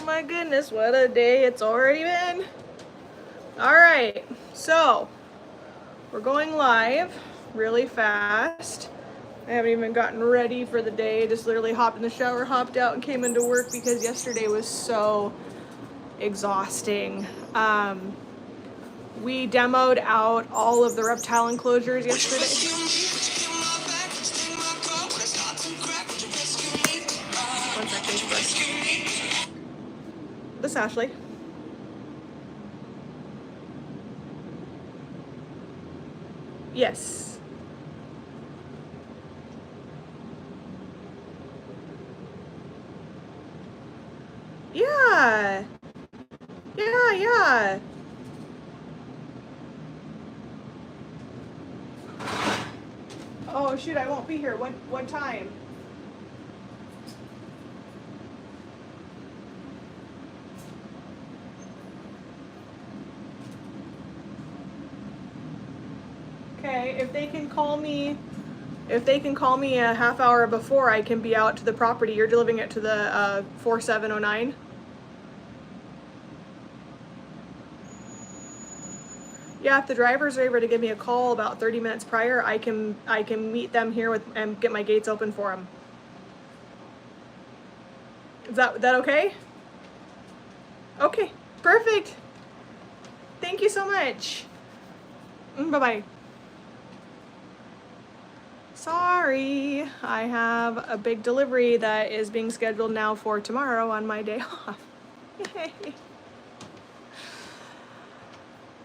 my goodness, what a day it's already been. All right, so we're going live really fast. I haven't even gotten ready for the day. Just literally hopped in the shower, hopped out, and came into work because yesterday was so exhausting. We demoed out all of the reptile enclosures yesterday. One second, this is Ashley. Yes. Yeah. Yeah. Oh shoot, I won't be here. What time? Okay, if they can call me a half hour before, I can be out to the property. You're delivering it to the 4709. Yeah, if the drivers are able to give me a call about 30 minutes prior, I can meet them here and get my gates open for them. Is that okay? Okay, perfect. Thank you so much. Bye-bye. Sorry, I have a big delivery that is being scheduled now for tomorrow on my day off. Yay.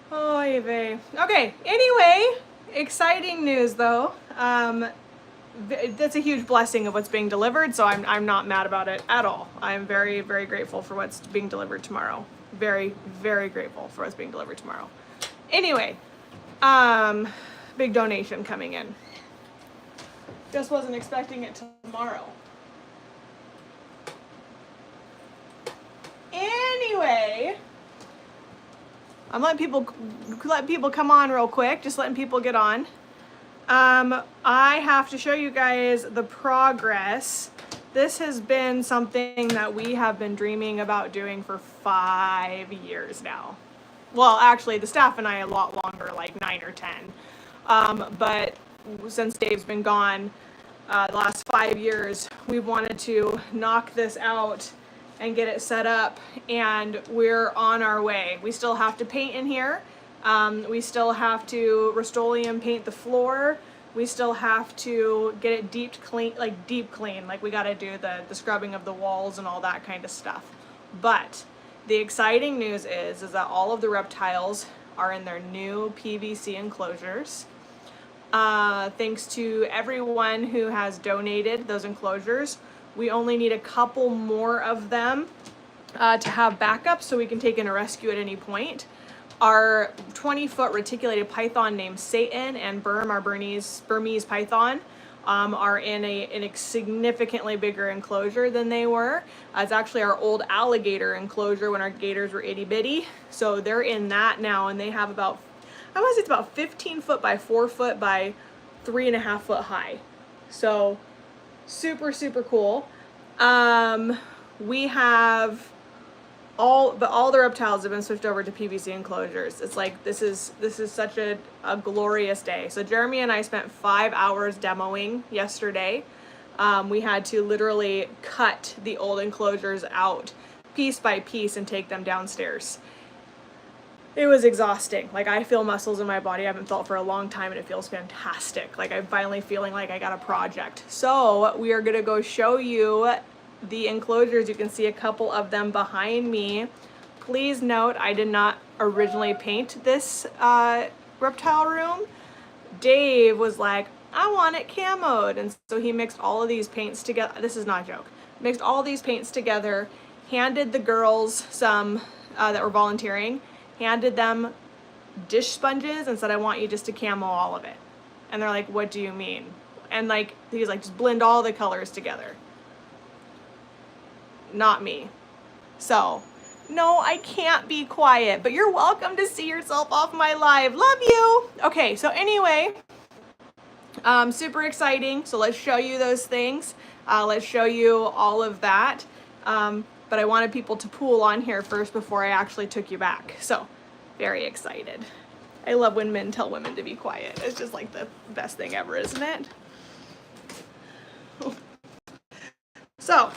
Oh, Eve. Okay, anyway, exciting news though. That's a huge blessing of what's being delivered, so I'm not mad about it at all. I'm very, very grateful for what's being delivered tomorrow. Very, very grateful for what's being delivered tomorrow. Anyway, big donation coming in. Just wasn't expecting it tomorrow. Anyway, I'm letting people come on real quick, just letting people get on. I have to show you guys the progress. This has been something that we have been dreaming about doing for 5 years now. Well, actually, the staff and I a lot longer, like 9 or 10. But since Dave's been gone, the last 5 years, we've wanted to knock this out and get it set up, and we're on our way. We still have to paint in here. We still have to Rust-Oleum paint the floor. We still have to get it deep clean. Like we gotta do the scrubbing of the walls and all that kind of stuff. But the exciting news is that all of the reptiles are in their new PVC enclosures. Thanks to everyone who has donated those enclosures. We only need a couple more of them to have backup so we can take in a rescue at any point. Our 20-foot reticulated python named Satan and Burm, our Burmese python, are in a significantly bigger enclosure than they were. It's actually our old alligator enclosure when our gators were itty bitty. So they're in that now, and they have about, I want to say it's about 15 foot by 4 foot by 3.5 foot high. So super, super cool. We have all the reptiles have been switched over to PVC enclosures. It's like, this is such a glorious day. So Jeremy and I spent 5 hours demoing yesterday. We had to literally cut the old enclosures out piece by piece and take them downstairs. It was exhausting. Like, I feel muscles in my body I haven't felt for a long time, and it feels fantastic. Like, I'm finally feeling like I got a project. So we are gonna go show you the enclosures. You can see a couple of them behind me. Please note, I did not originally paint this reptile room. Dave was like, I want it camoed, and so he mixed all of these paints together. This is not a joke. Mixed all these paints together, handed the girls some that were volunteering, handed them dish sponges and said, I want you just to camo all of it. And they're like, what do you mean? And like, he's like, just blend all the colors together. Not me. So, no, I can't be quiet, but you're welcome to see yourself off my live. Love you. Okay, so anyway, super exciting. So let's show you those things. Let's show you all of that. but I wanted people to pool on here first before I actually took you back. So very excited. I love when men tell women to be quiet. It's just like the best thing ever, isn't it? So,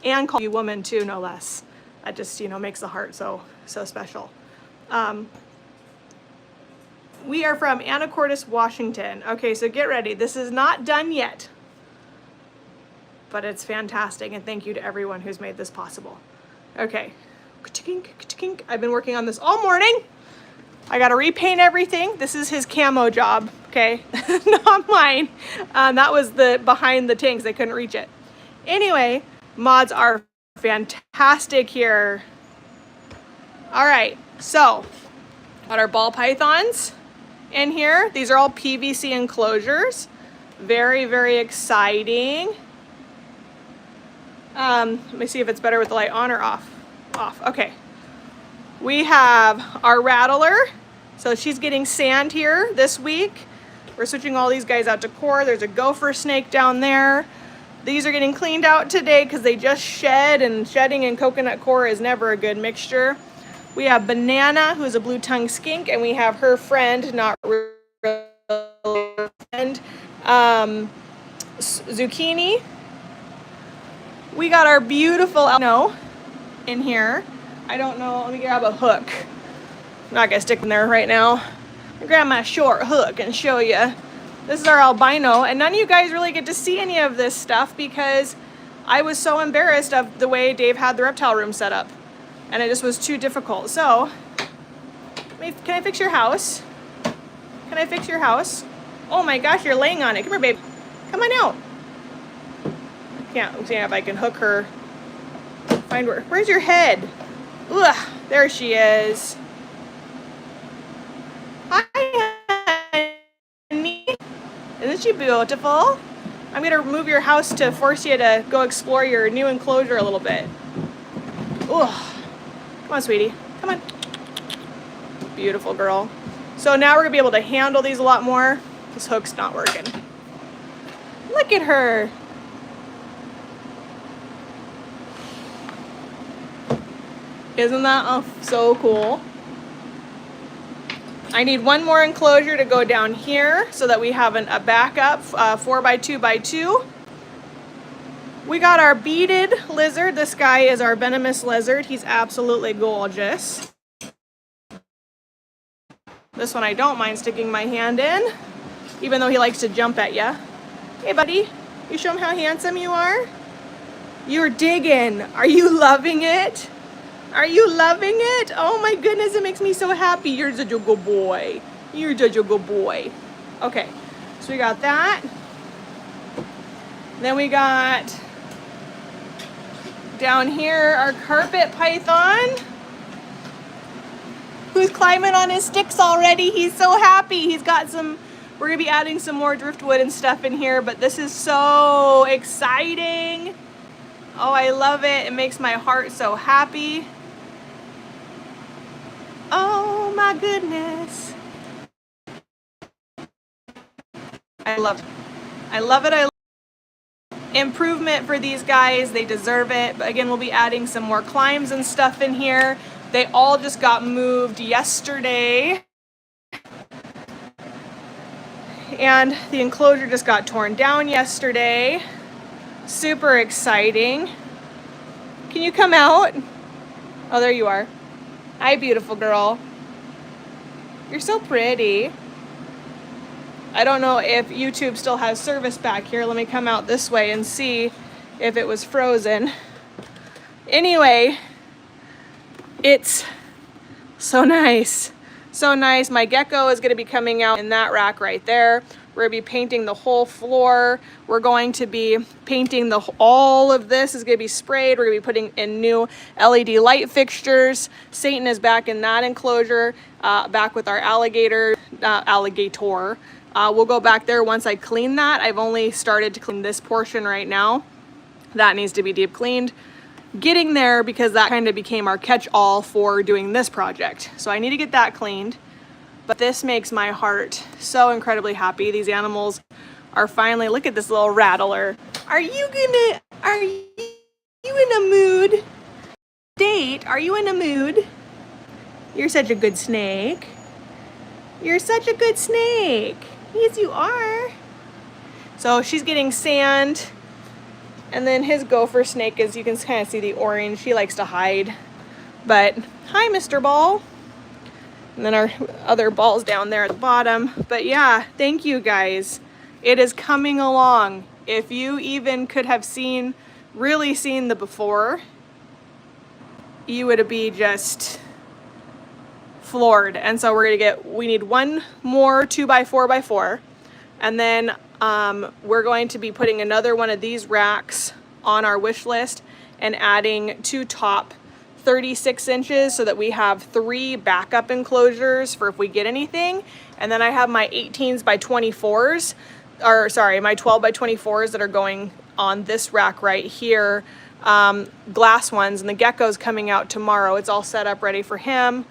and call you woman too, no less. That just, you know, makes the heart so special. We are from Anacortes, Washington. Okay, so get ready. This is not done yet, but it's fantastic, and thank you to everyone who's made this possible. Okay, I've been working on this all morning. I gotta repaint everything. This is his camo job, okay? Not mine. That was the behind the tanks. I couldn't reach it. Anyway, mods are fantastic here. All right, so got our ball pythons in here. These are all PVC enclosures. Very, very exciting. Let me see if it's better with the light on or off. Off, okay. We have our rattler. So she's getting sand here this week. We're switching all these guys out to core. There's a gopher snake down there. These are getting cleaned out today because they just shed, and shedding and coconut core is never a good mixture. We have Banana, who's a blue-tongued skink, and we have her friend, not really friend, Zucchini. We got our beautiful albino in here. I don't know, let me grab a hook. I'm not gonna stick in there right now. I'll grab my short hook and show you. This is our albino, and none of you guys really get to see any of this stuff because I was so embarrassed of the way Dave had the reptile room set up, and it just was too difficult. So, can I fix your house? Can I fix your house? Oh my gosh, you're laying on it. Come here, babe. Come on out. I can't see if I can hook her. Find where. Where's your head? Ugh, there she is. Hi, honey. Isn't she beautiful? I'm gonna move your house to force you to go explore your new enclosure a little bit. Ugh. Come on, sweetie. Come on. Beautiful girl. So now we're gonna be able to handle these a lot more. This hook's not working. Look at her. Isn't that so cool? I need one more enclosure to go down here so that we have a backup 4x2x2. We got our beaded lizard. This guy is our venomous lizard. He's absolutely gorgeous. This one I don't mind sticking my hand in, even though he likes to jump at you. Hey buddy, you show him how handsome you are? You're digging. Are you loving it? Are you loving it? Oh my goodness, it makes me so happy. You're such a good boy. You're such a good boy. Okay, so we got that. Then we got down here our carpet python, who's climbing on his sticks already. He's so happy. He's got some, we're gonna be adding some more driftwood and stuff in here, but this is so exciting. Oh, I love it. It makes my heart so happy. Oh my goodness. I love it. I love it. I love it. Improvement for these guys. They deserve it. But again, we'll be adding some more climbs and stuff in here. They all just got moved yesterday. And the enclosure just got torn down yesterday. Super exciting. Can you come out? Oh, there you are. Hi, beautiful girl. You're so pretty. I don't know if YouTube still has service back here. Let me come out this way and see if it was frozen. Anyway, it's so nice. So nice. My gecko is going to be coming out in that rack right there. We're going to be painting the whole floor. We're going to be painting all of this is going to be sprayed. We're going to be putting in new LED light fixtures. Satan is back in that enclosure, back with our alligator. We'll go back there once I clean that. I've only started to clean this portion right now. That needs to be deep cleaned. Getting there because that kind of became our catch-all for doing this project. So I need to get that cleaned. But this makes my heart so incredibly happy. These animals are finally, look at this little rattler. Are you gonna, Are you in a mood? Date, are you in a mood? You're such a good snake. You're such a good snake. Yes, you are. So she's getting sand. And then his gopher snake is, you can kind of see the orange. He likes to hide. But, hi, Mr. Ball. And then our other balls down there at the bottom. But yeah, thank you guys. It is coming along. If you even could have really seen the before, you would be just floored. And so we need one more 2x4x4. And then we're going to be putting another one of these racks on our wish list and adding 2 top 36 inches so that we have 3 backup enclosures for if we get anything. And then I have my 18s by 24s, or sorry, my 12 by 24s that are going on this rack right here, glass ones, and the gecko's coming out tomorrow. It's all set up ready for him.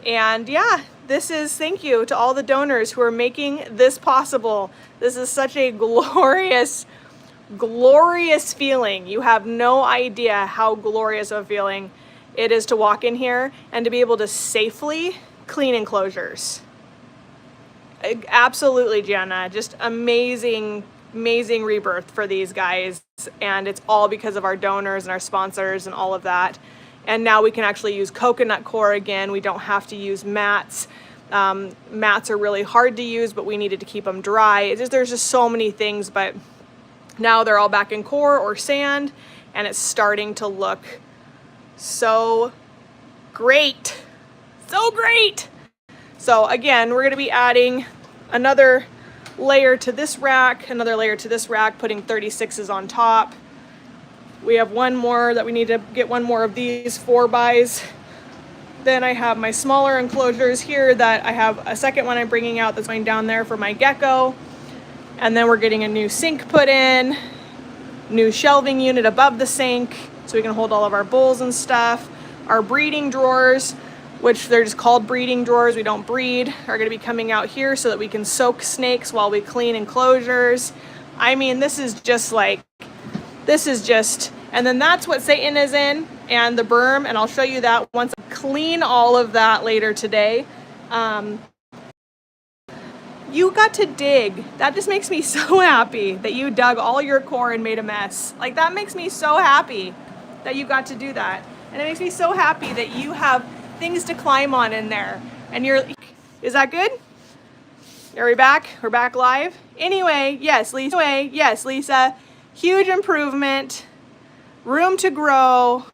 And yeah, thank you to all the donors who are making this possible. This is such a glorious, glorious feeling. You have no idea how glorious of a feeling it is to walk in here and to be able to safely clean enclosures. Absolutely, Jenna. Just amazing, amazing rebirth for these guys. And it's all because of our donors and our sponsors and all of that. And now we can actually use coconut core again. We don't have to use mats. Mats are really hard to use, but we needed to keep them dry. There's just so many things, but now they're all back in core or sand, and it's starting to look so great. So great. So again, we're gonna be adding another layer to this rack, another layer to this rack, putting 36s on top. We have one more that we need to get one more of these 4x's. Then I have my smaller enclosures here that I have a second one I'm bringing out that's going down there for my gecko. And then we're getting a new sink put in, new shelving unit above the sink so we can hold all of our bowls and stuff. Our breeding drawers, which they're just called breeding drawers, we don't breed, are gonna be coming out here so that we can soak snakes while we clean enclosures. I mean, this is just, and then that's what Satan is in, and the berm, and I'll show you that once I clean all of that later today. You got to dig. That just makes me so happy that you dug all your core and made a mess. Like, that makes me so happy that you got to do that. And it makes me so happy that you have things to climb on in there. And is that good? Are we back? We're back live? Anyway, yes, Lisa. Huge improvement. Room to grow.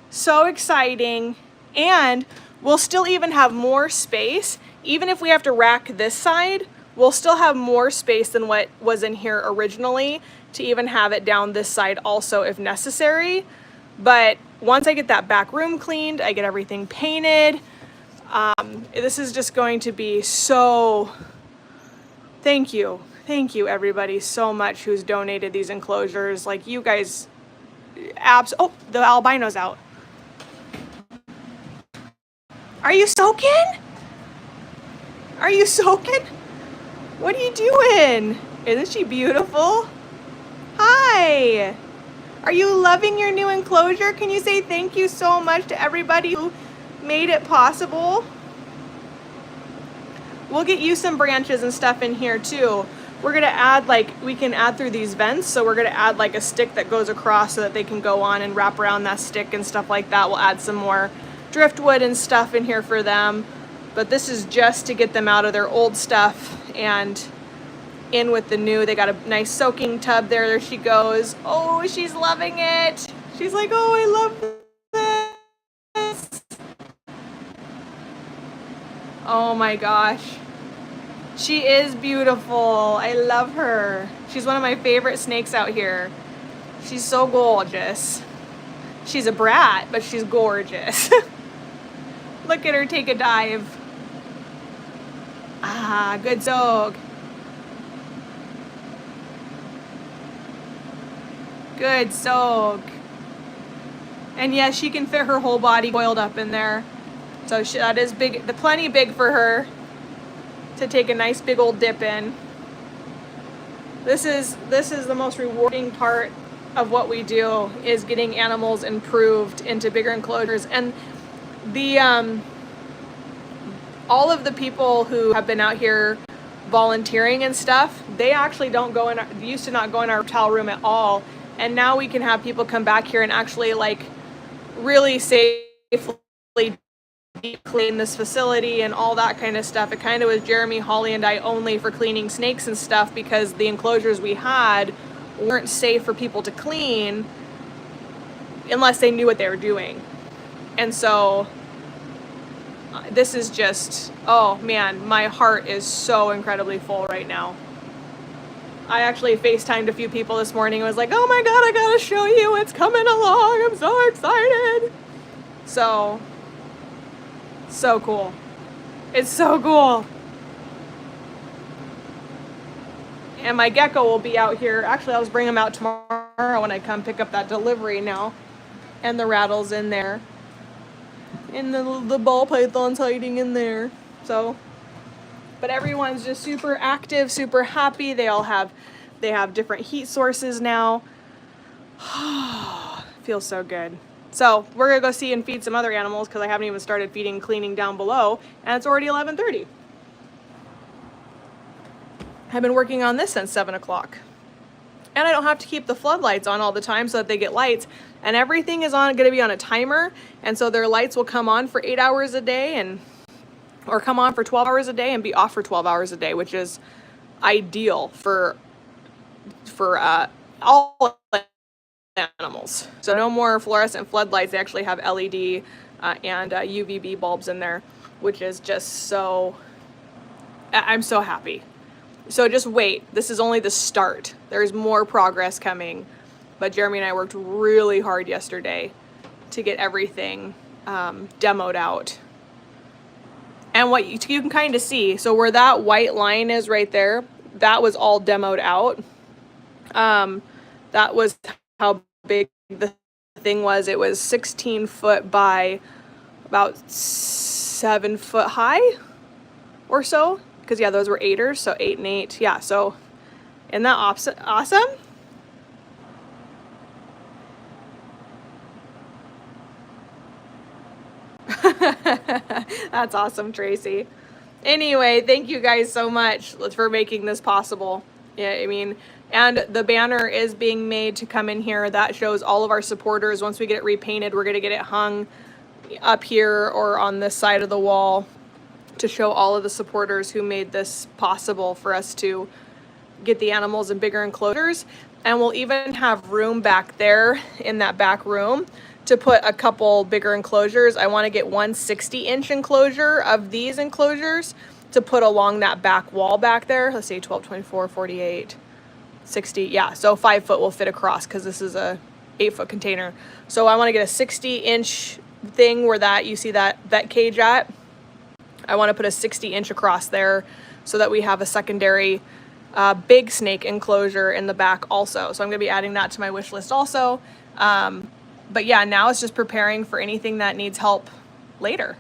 So exciting. And we'll still even have more space. Even if we have to rack this side, we'll still have more space than what was in here originally to even have it down this side also if necessary. But once I get that back room cleaned, I get everything painted, this is just going to be so, thank you everybody so much who's donated these enclosures. Like, you guys, oh, the albino's out. Are you soaking? Are you soaking? What are you doing? Isn't she beautiful? Hi. Are you loving your new enclosure? Can you say thank you so much to everybody who made it possible? We'll get you some branches and stuff in here too. We're gonna add, we can add through these vents, so we're gonna add a stick that goes across so that they can go on and wrap around that stick and stuff like that. We'll add some more driftwood and stuff in here for them. But this is just to get them out of their old stuff and in with the new. They got a nice soaking tub there. There she goes. Oh, she's loving it. She's like, oh, I love this. Oh my gosh. She is beautiful. I love her. She's one of my favorite snakes out here. She's so gorgeous. She's a brat, but she's gorgeous. Look at her take a dive. Ah, good soak. Good soak. And yes, she can fit her whole body coiled up in there. So that is big, plenty big for her to take a nice big old dip in. This is the most rewarding part of what we do is getting animals improved into bigger enclosures. And the all of the people who have been out here volunteering and stuff, they actually don't go in used to not go in our reptile room at all, and now we can have people come back here and actually like really safely deep clean this facility and all that kind of stuff. It kind of was Jeremy, Holly, and I only for cleaning snakes and stuff, because the enclosures we had weren't safe for people to clean unless they knew what they were doing. And so this is just, oh man, my heart is so incredibly full right now. I actually FaceTimed a few people this morning and was like, oh my God, I gotta show you, it's coming along, I'm so excited. So cool. It's so cool. And my gecko will be out here. Actually, I'll just bring him out tomorrow when I come pick up that delivery now. And the rattle's in there. And the ball python's hiding in there. So, but everyone's just super active, super happy. They have different heat sources now. Feels so good. So we're gonna go see and feed some other animals, because I haven't even started feeding, cleaning down below, and it's already 11:30. I've been working on this since 7 o'clock. And I don't have to keep the floodlights on all the time so that they get lights. And everything is going to be on a timer. And so their lights will come on for 8 hours a day, or come on for 12 hours a day and be off for 12 hours a day, which is ideal for all animals. So no more fluorescent floodlights. They actually have LED and UVB bulbs in there, which is just so, I'm so happy. So just wait. This is only the start. There's more progress coming. But Jeremy and I worked really hard yesterday to get everything demoed out. And what you can kind of see, so where that white line is right there, that was all demoed out. That was how big the thing was. It was 16 foot by about 7 foot high or so. Because, yeah, those were 8ers, so 8 and 8. Yeah, so isn't that awesome? That's awesome, Tracy. Anyway, thank you guys so much for making this possible. Yeah, I mean, and the banner is being made to come in here. That shows all of our supporters. Once we get it repainted, we're going to get it hung up here or on this side of the wall, to show all of the supporters who made this possible for us to get the animals in bigger enclosures. And we'll even have room back there in that back room to put a couple bigger enclosures. I want to get one 60-inch enclosure of these enclosures to put along that back wall back there. Let's see, 12, 24, 48, 60. Yeah, so 5 foot will fit across, because this is a 8-foot container. So I want to get a 60-inch thing where that you see that vet cage at. I want to put a 60-inch across there so that we have a secondary big snake enclosure in the back also. So I'm going to be adding that to my wish list also. But yeah, now it's just preparing for anything that needs help later.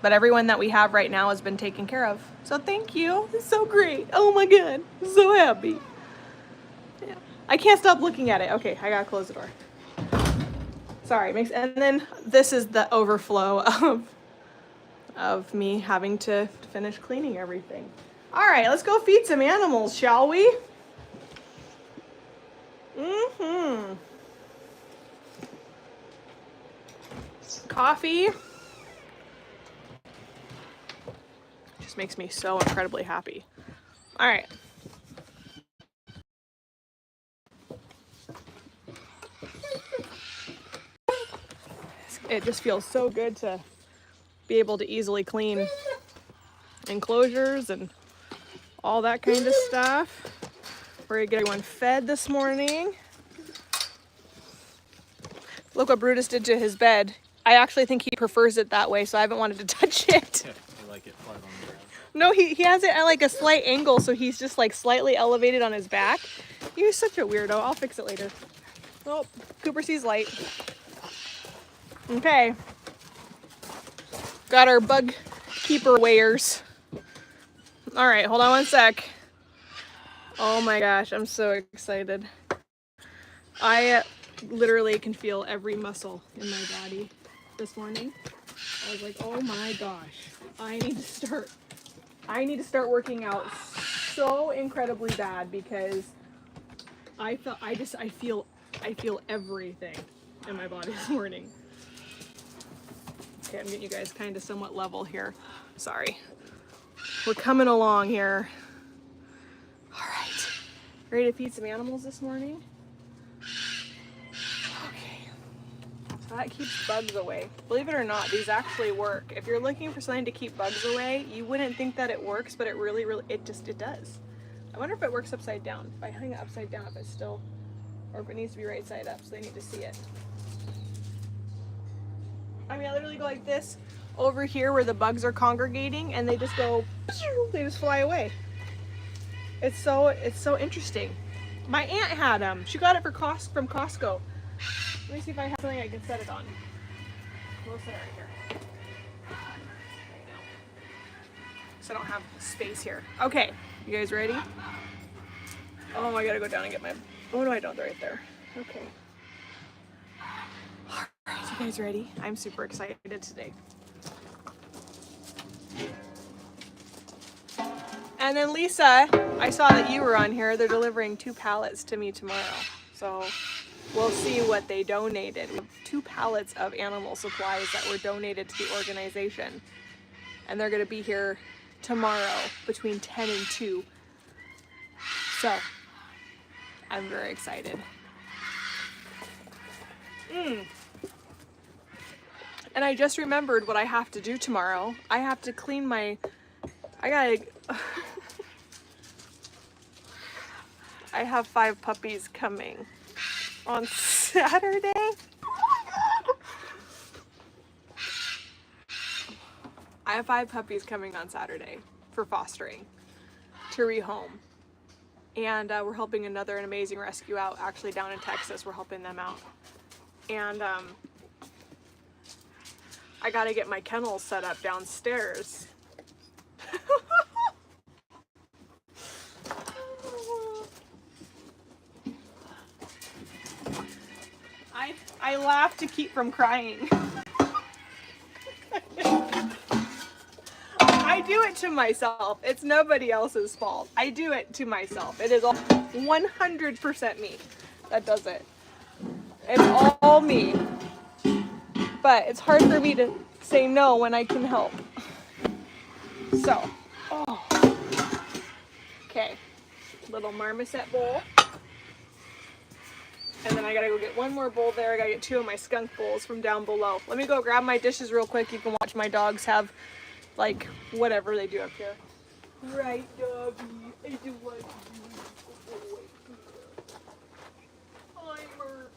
But everyone that we have right now has been taken care of. So thank you. It's so great. Oh my God. I'm so happy. Yeah. I can't stop looking at it. Okay, I gotta close the door. Sorry. And then this is the overflow of me having to finish cleaning everything. All right, let's go feed some animals, shall we? Coffee just makes me so incredibly happy. All right. It just feels so good to be able to easily clean enclosures and all that kind of stuff. We're gonna get everyone fed this morning. Look what Brutus did to his bed. I actually think he prefers it that way, so I haven't wanted to touch it. Yeah, I like it flat on the ground. No, he has it at like a slight angle, so he's just like slightly elevated on his back. You're such a weirdo. I'll fix it later. Oh, Cooper sees light. Okay. Got our bug keeper weighers. All right, hold on one sec. Oh my gosh, I'm so excited. I literally can feel every muscle in my body this morning. I was like, oh my gosh, I need to start working out so incredibly bad because I feel everything in my body this morning. Okay, I'm getting you guys kind of somewhat level here. Sorry. We're coming along here. All right. Ready to feed some animals this morning? Okay. So that keeps bugs away. Believe it or not, these actually work. If you're looking for something to keep bugs away, you wouldn't think that it works, but it really, it does. I wonder if it works upside down. If I hang it upside down, if it's still, or if it needs to be right side up, so they need to see it. I mean, I literally go like this over here where the bugs are congregating, and they just go, they just fly away. It's so interesting. My aunt had them. She got it from Costco. Let me see if I have something I can set it on. We'll set it right here. So I don't have space here. Okay, you guys ready? Oh, I gotta go down and get my, oh no, I don't, they're right there. Okay. All right, you guys ready? I'm super excited today. And then Lisa, I saw that you were on here. They're delivering 2 pallets to me tomorrow. So we'll see what they donated. We have 2 pallets of animal supplies that were donated to the organization. And they're gonna be here tomorrow between 10 and 2. So I'm very excited. And I just remembered what I have to do tomorrow. I have to clean my, I have 5 puppies coming on Saturday. I have 5 puppies coming on Saturday for fostering to rehome. And we're helping an amazing rescue out, actually down in Texas. We're helping them out. And I gotta get my kennels set up downstairs. I laugh to keep from crying. I do it to myself. It's nobody else's fault. I do it to myself. It is all 100% me that does it. It's all me. But it's hard for me to say no when I can help. So, okay, little marmoset bowl. And then I gotta go get 1 more bowl there. I gotta get 2 of my skunk bowls from down below. Let me go grab my dishes real quick. You can watch my dogs have, like, whatever they do up here. Right, doggy. I do what you do. Hi, Murphy.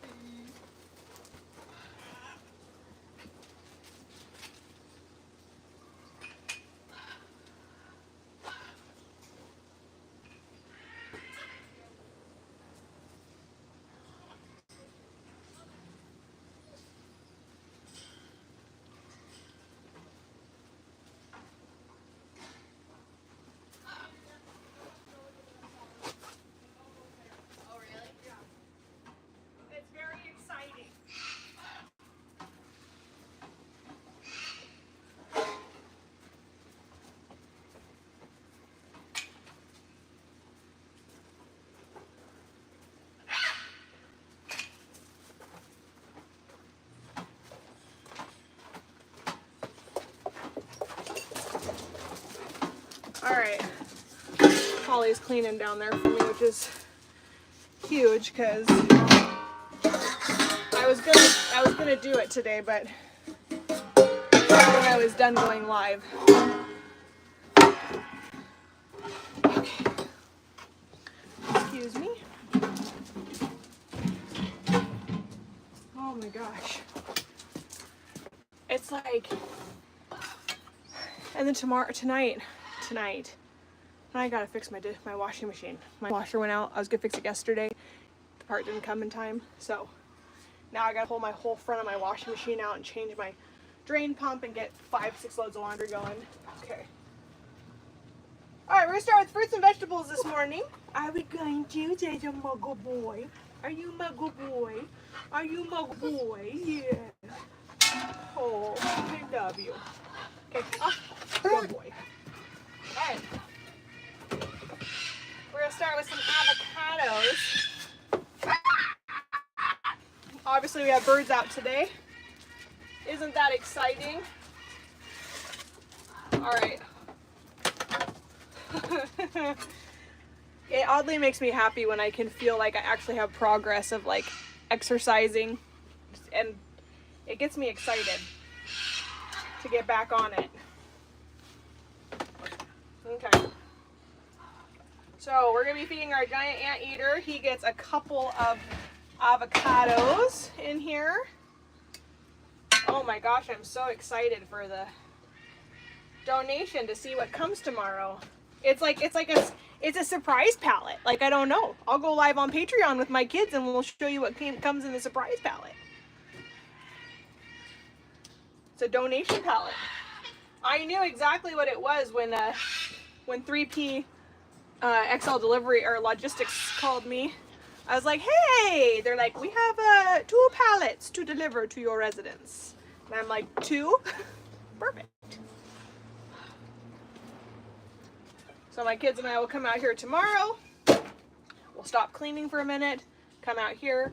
All right, Holly's cleaning down there for me, which is huge because I was gonna do it today, but when I was done going live. Okay. Excuse me. Oh my gosh. It's like, and then tonight, I gotta fix my washing machine. My washer went out. I was gonna fix it yesterday. The part didn't come in time, so now I gotta pull my whole front of my washing machine out and change my drain pump and get 5-6 loads of laundry going. Okay. All right, we're gonna start with fruits and vegetables this morning. Are we going to? There's a muggle boy. Are you my good boy? Are you my good boy? Yeah. Oh, I love you. Okay, up. Good boy. All right. We're gonna start with some avocados. Obviously, we have birds out today. Isn't that exciting? All right. It oddly makes me happy when I can feel like I actually have progress of like exercising, and it gets me excited to get back on it. Okay. So we're gonna be feeding our giant anteater. He gets a couple of avocados in here. Oh my gosh, I'm so excited for the donation to see what comes tomorrow. It's a surprise palette. Like, I don't know. I'll go live on Patreon with my kids and we'll show you what comes in the surprise palette. It's a donation palette. I knew exactly what it was when 3P XL Delivery or Logistics called me. I was like, hey, they're like, we have 2 pallets to deliver to your residence. And I'm like, 2? Perfect. So my kids and I will come out here tomorrow. We'll stop cleaning for a minute, come out here,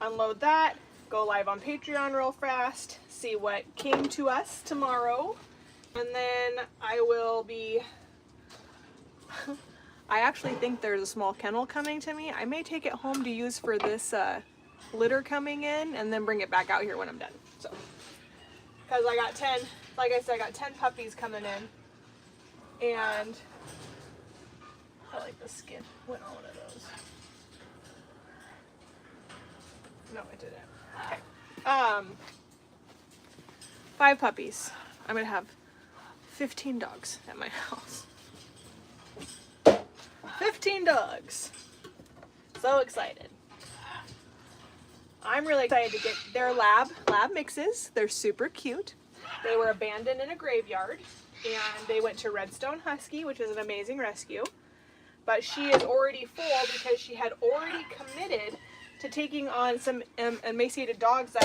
unload that, go live on Patreon real fast, see what came to us tomorrow. And then I will be, I actually think there's a small kennel coming to me. I may take it home to use for this litter coming in and then bring it back out here when I'm done. So, because I got 10, like I said, I got 10 puppies coming in. And I like the skin. Went on one of those. No, I didn't. Okay. 5 puppies. I'm gonna have 15 dogs at my house. 15 dogs. So excited. I'm really excited to get their lab mixes. They're super cute. They were abandoned in a graveyard and they went to Redstone Husky, which is an amazing rescue. But she is already full because she had already committed to taking on some emaciated dogs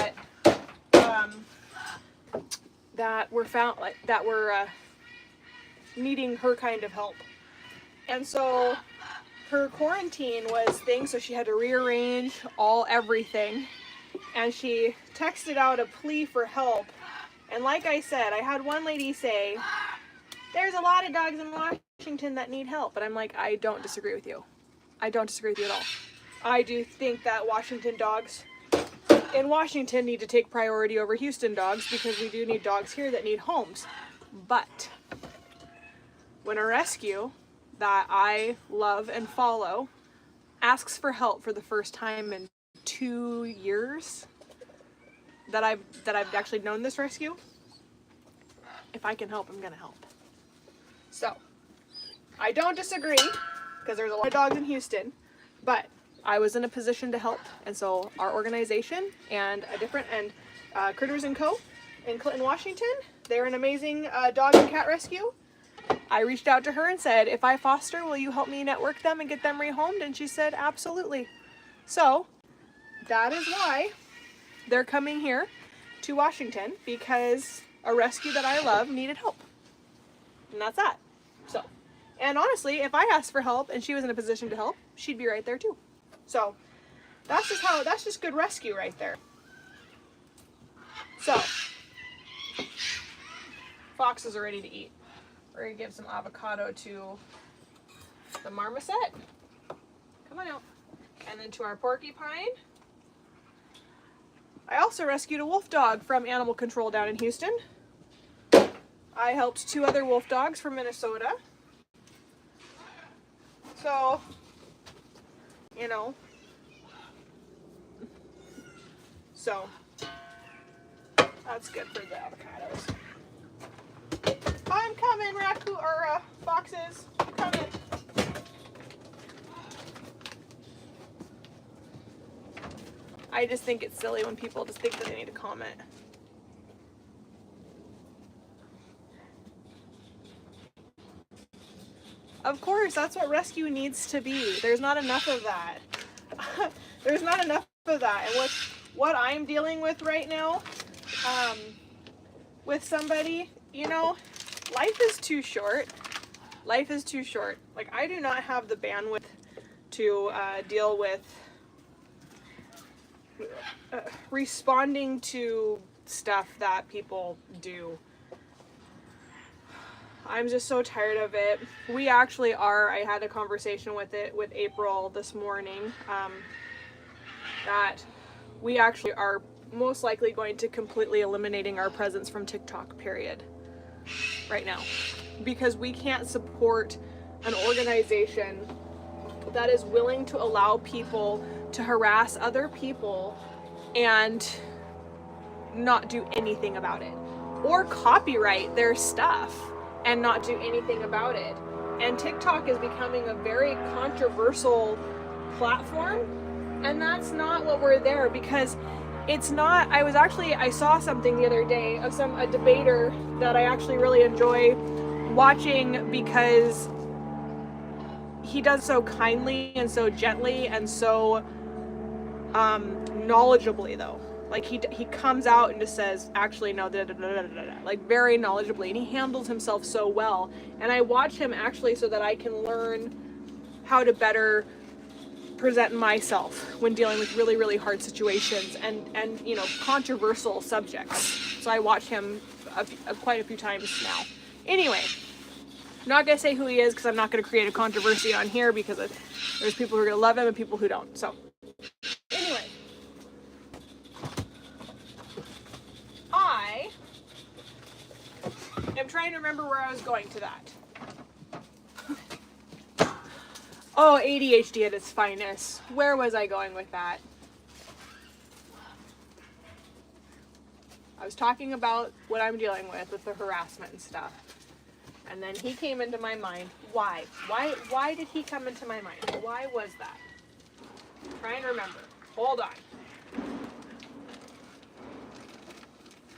that were found, that were needing her kind of help. And so her quarantine was things, so she had to rearrange everything. And she texted out a plea for help. And like I said, I had one lady say, there's a lot of dogs in Washington that need help. But I'm like, I don't disagree with you. I don't disagree with you at all. I do think that Washington dogs in Washington need to take priority over Houston dogs because we do need dogs here that need homes. But when a rescue that I love and follow asks for help for the first time in 2 years that I've actually known this rescue, if I can help, I'm gonna help. So I don't disagree because there's a lot of dogs in Houston, but I was in a position to help, and so our organization and Critters & Co. in Clinton, Washington, they're an amazing dog and cat rescue. I reached out to her and said, if I foster, will you help me network them and get them rehomed? And she said, absolutely. So that is why they're coming here to Washington, because a rescue that I love needed help. And that's that. So, and honestly, if I asked for help and she was in a position to help, she'd be right there too. So that's just good rescue right there. So foxes are ready to eat. We're gonna give some avocado to the marmoset. Come on out. And then to our porcupine. I also rescued a wolf dog from animal control down in Houston. I helped 2 other wolf dogs from Minnesota. So, you know. So, that's good for the avocados. I'm coming, foxes. I'm coming. I just think it's silly when people just think that they need to comment. Of course, that's what rescue needs to be. There's not enough of that. There's not enough of that. And what I'm dealing with right now, with somebody, you know, life is too short. Life is too short. Like, I do not have the bandwidth to deal with responding to stuff that people do. I'm just so tired of it. We actually are, I had a conversation with April this morning, that we actually are most likely going to completely eliminating our presence from TikTok, period, right now. Because we can't support an organization that is willing to allow people to harass other people and not do anything about it. Or copyright their stuff and not do anything about it. And TikTok is becoming a very controversial platform, and that's not what we're there, because it's not. I saw something the other day of a debater that I actually really enjoy watching, because he does so kindly and so gently and so knowledgeably, though. Like, he comes out and just says, actually, no, like, very knowledgeably, and he handles himself so well. And I watch him actually so that I can learn how to better present myself when dealing with really, really hard situations and you know, controversial subjects. So I watch him quite a few times now. Anyway, I'm not gonna say who he is, because I'm not gonna create a controversy on here, because there's people who are gonna love him and people who don't. So anyway, I am trying to remember where I was going to that. Oh, ADHD at its finest. Where was I going with that? I was talking about what I'm dealing with the harassment and stuff. And then he came into my mind. Why? Why did he come into my mind? Why was that? I'm trying to remember. Hold on.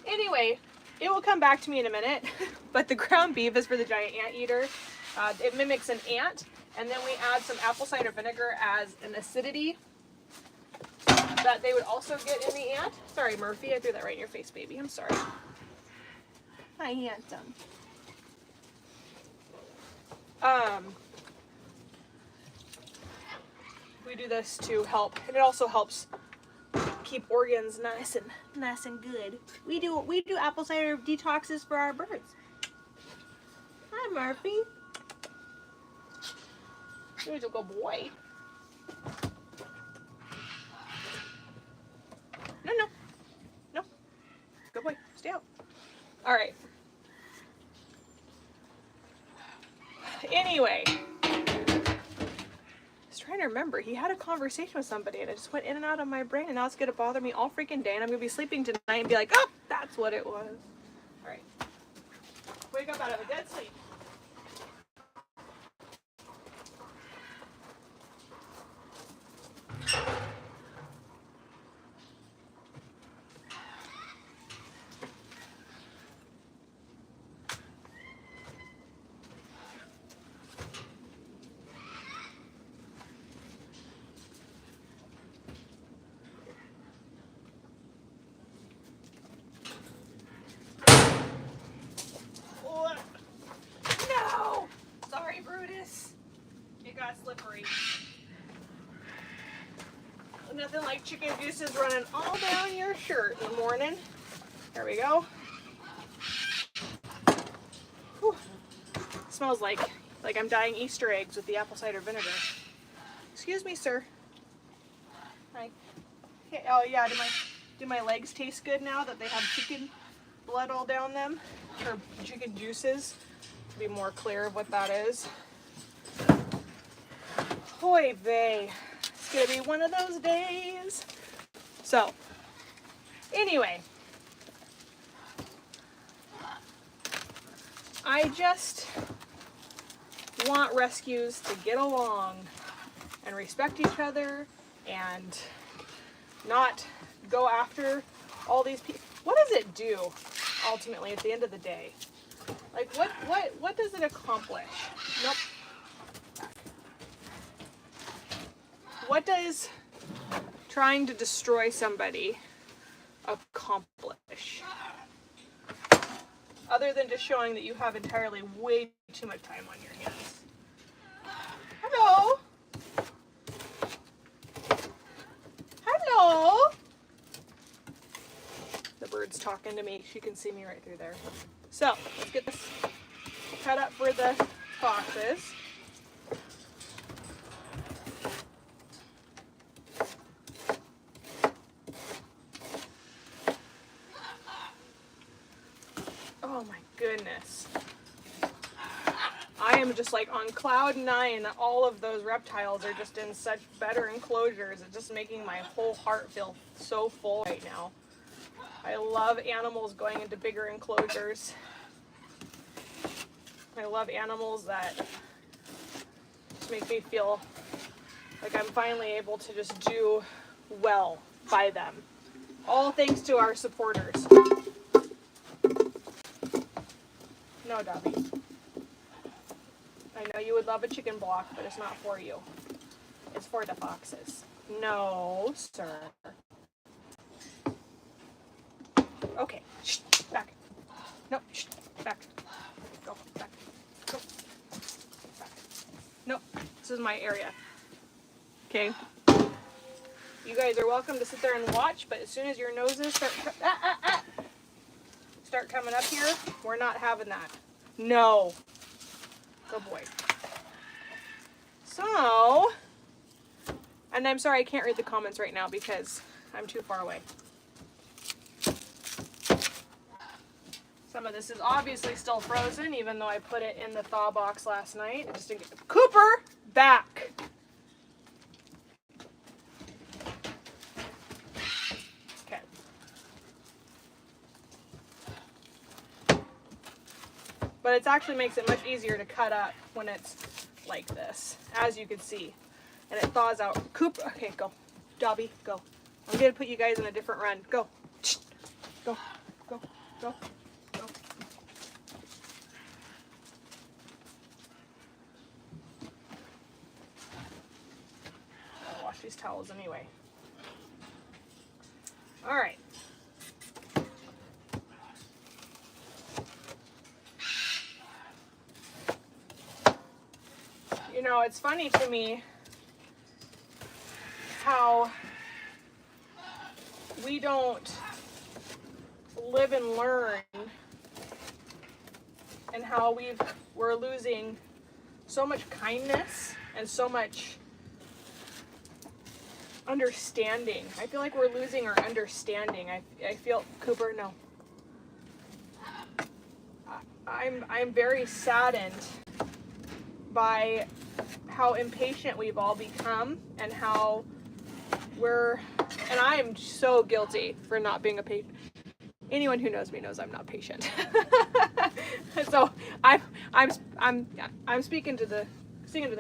Anyway, it will come back to me in a minute. But the ground beef is for the giant anteater. It mimics an ant. And then we add some apple cider vinegar as an acidity that they would also get in the ant. Sorry, Murphy, I threw that right in your face, baby. I'm sorry. Hi, handsome. We do this to help, and it also helps keep organs nice and good. We do apple cider detoxes for our birds. Hi, Murphy. He's a good boy. No. Good boy. Stay out. All right. Anyway, I was trying to remember. He had a conversation with somebody, and it just went in and out of my brain, and now it's gonna bother me all freaking day, and I'm gonna be sleeping tonight and be like, oh, that's what it was. All right. Wake up out of a dead sleep. No! Sorry, Brutus. It got slippery. Nothing like chicken juices running all down your shirt in the morning. There we go. Whew. Smells like I'm dyeing Easter eggs with the apple cider vinegar. Excuse me, sir. Hi. Hey, oh yeah, do my legs taste good now that they have chicken blood all down them? Or chicken juices, to be more clear of what that is. Hoy vey. It's gonna be one of those days. So, anyway, I just want rescues to get along and respect each other and not go after all these people. What does it do ultimately at the end of the day? Like, what does it accomplish? Nope. What does trying to destroy somebody accomplish? Other than just showing that you have entirely way too much time on your hands. Hello? Hello? The bird's talking to me. She can see me right through there. So, let's get this cut up for the foxes. Oh my goodness. I am just like on cloud 9 that all of those reptiles are just in such better enclosures. It's just making my whole heart feel so full right now. I love animals going into bigger enclosures. I love animals that just make me feel like I'm finally able to just do well by them. All thanks to our supporters. No, Dobby. I know you would love a chicken block, but it's not for you. It's for the foxes. No, sir. Okay. Shh. Back. No. Shh. Back. Go. Back. Go. Back. No. This is my area. Okay. You guys are welcome to sit there and watch, but as soon as your noses start coming up here, we're not having that. No. Good boy. So, and I'm sorry I can't read the comments right now because I'm too far away. Some of this is obviously still frozen, even though I put it in the thaw box last night. I just didn't get Cooper back. Okay. But it actually makes it much easier to cut up when it's like this, as you can see. And it thaws out. Cooper, okay, go. Dobby, go. I'm gonna put you guys in a different run. Go. Go, go, go, go. I'll wash these towels anyway. All right. You know, it's funny to me how we don't live and learn, and how we're losing so much kindness and so much understanding. I feel like we're losing our understanding. I feel, Cooper, no. I'm very saddened by how impatient we've all become, and how and I am so guilty for not being a patient. Anyone who knows me knows I'm not patient. So I'm singing to the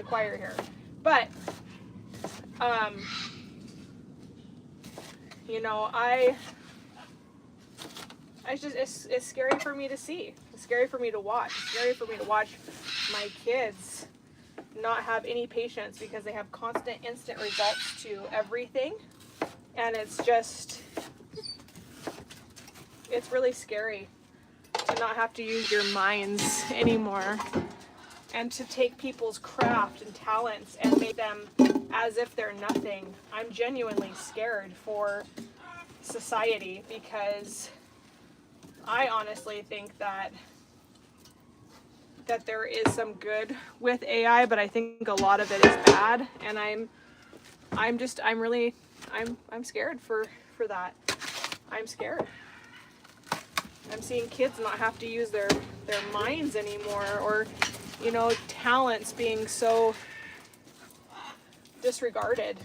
choir here. But you know, it's scary for me to see. It's scary for me to watch. It's scary for me to watch my kids not have any patience because they have constant instant results to everything. And it's really scary to not have to use your minds anymore, and to take people's craft and talents and make them as if they're nothing. I'm genuinely scared for society, because I honestly think that there is some good with AI, but I think a lot of it is bad, and I'm scared for that. I'm scared. I'm seeing kids not have to use their minds anymore, or, you know, talents being so disregarded,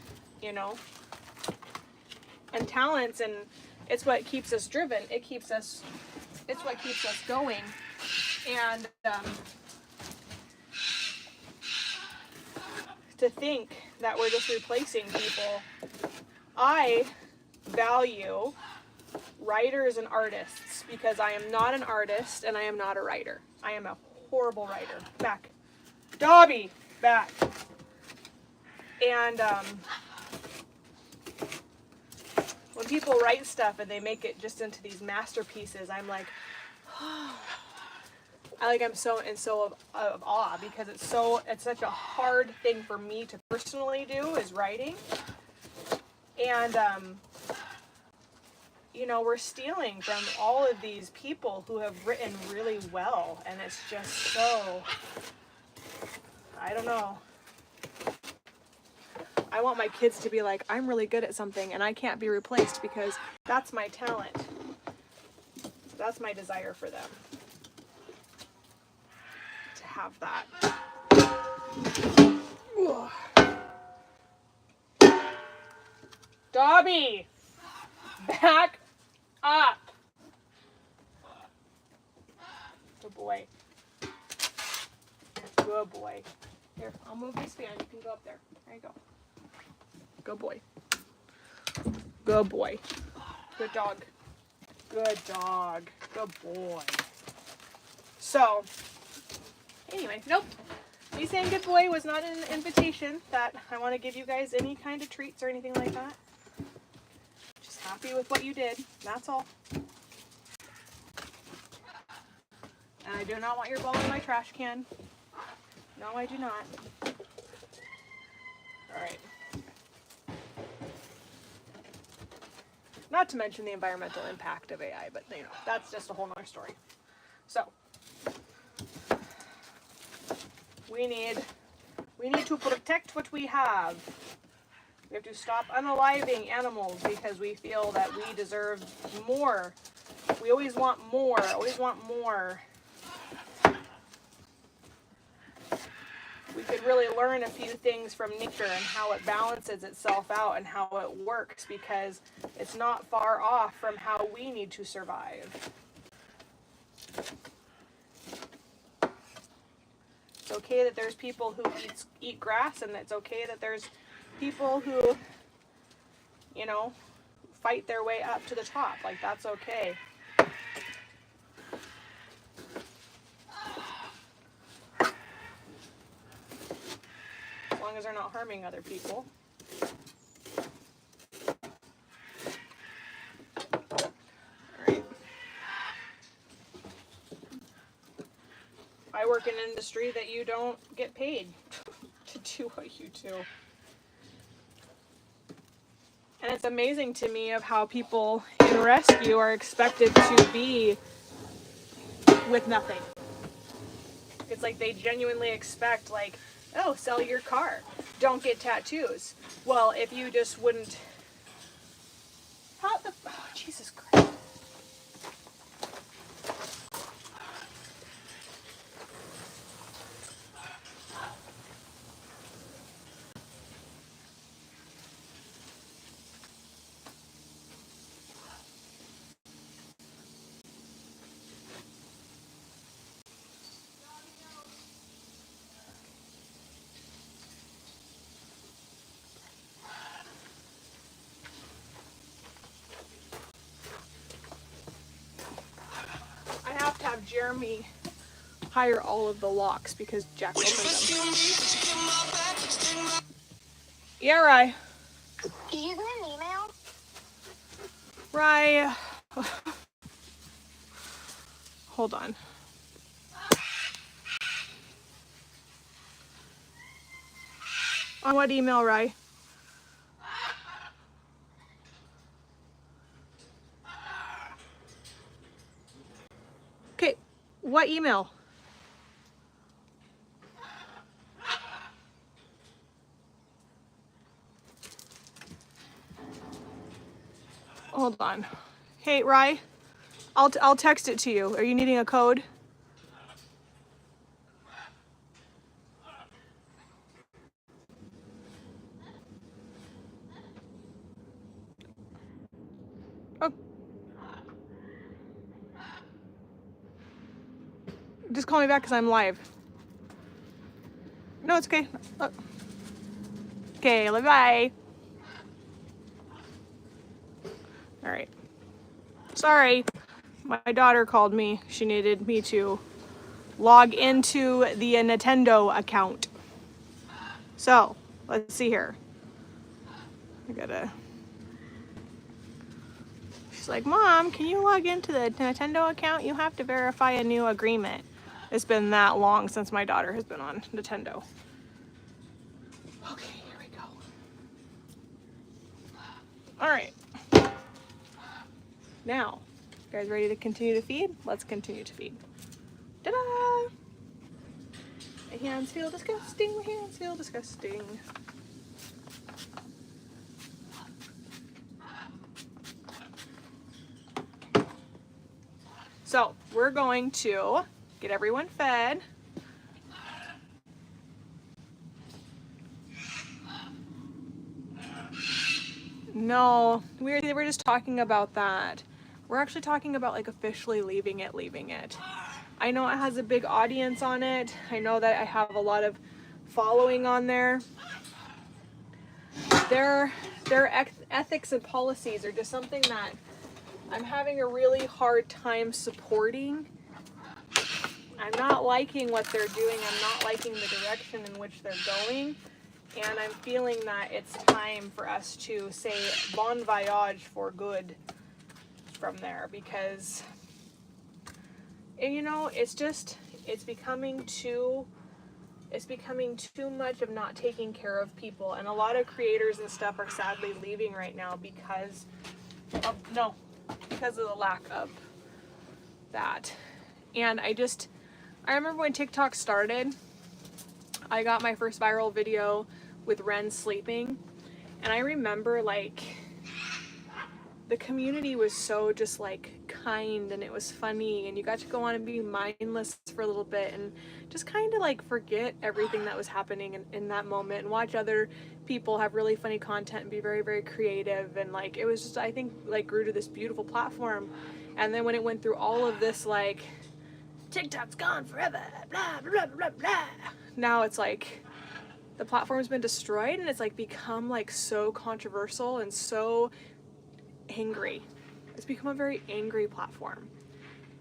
you know. And talents, and it's what keeps us driven. It's what keeps us going. And to think that we're just replacing people. I value writers and artists, because I am not an artist and I am not a writer. I am a horrible writer. Back. Dobby! Back. And when people write stuff and they make it just into these masterpieces, I'm like, I'm so of awe, because it's such a hard thing for me to personally do, is writing. And we're stealing from all of these people who have written really well, and it's just so, I don't know. I want my kids to be like, I'm really good at something and I can't be replaced, because that's my talent. That's my desire for them, to have that. Dobby, back up. Good boy. Good boy. Here, I'll move this fan. You can go up there. There you go. Good boy. Good boy. Good dog. Good dog. Good boy. So, anyway, nope. Me saying good boy was not an invitation that I want to give you guys any kind of treats or anything like that. Just happy with what you did. That's all. And I do not want your ball in my trash can. No, I do not. All right. Not to mention the environmental impact of AI, but that's just a whole nother story. So, we need to protect what we have. We have to stop unaliving animals because we feel that we deserve more. We always want more, always want more. We could really learn a few things from nature and how it balances itself out and how it works, because it's not far off from how we need to survive. It's okay that there's people who eat grass, and it's okay that there's people who, fight their way up to the top. Like, that's okay. As long as they're not harming other people. Alright. I work in an industry that you don't get paid to do what you do. And it's amazing to me of how people in rescue are expected to be with nothing. It's like they genuinely expect, like, oh, sell your car. Don't get tattoos. Well, if you just wouldn't... Oh, Jesus Christ. I have to have Jeremy hire all of the locks because Jack opened them. Yeah, Rye. Did you get an email? Rye. Hold on. On what email, Rye? Okay, what email? Hold on. Hey, Rye, I'll text it to you. Are you needing a code? Oh. Just call me back because I'm live. No, it's okay. Okay, bye-bye. All right. Sorry, my daughter called me. She needed me to log into the Nintendo account. So, let's see here. I gotta... She's like, Mom, can you log into the Nintendo account? You have to verify a new agreement. It's been that long since my daughter has been on Nintendo. Okay, here we go. All right. Now, you guys ready to continue to feed? Let's continue to feed. Ta-da! My hands feel disgusting. My hands feel disgusting. So, we're going to get everyone fed. No, we're just talking about that. We're actually talking about like officially leaving it. I know it has a big audience on it. I know that I have a lot of following on there. Their ethics and policies are just something that I'm having a really hard time supporting. I'm not liking what they're doing. I'm not liking the direction in which they're going. And I'm feeling that it's time for us to say bon voyage for good from there, because, you know, it's becoming too much of not taking care of people. And a lot of creators and stuff are sadly leaving right now because of the lack of that. And I remember when TikTok started, I got my first viral video with Ren sleeping, and I remember like the community was so just like kind, and it was funny, and you got to go on and be mindless for a little bit and just kind of like forget everything that was happening in that moment and watch other people have really funny content and be very, very creative. And like it was just, I think, like grew to this beautiful platform. And then when it went through all of this like TikTok's gone forever, blah blah blah blah blah, now it's like the platform's been destroyed, and it's like become like so controversial and so angry. It's become a very angry platform.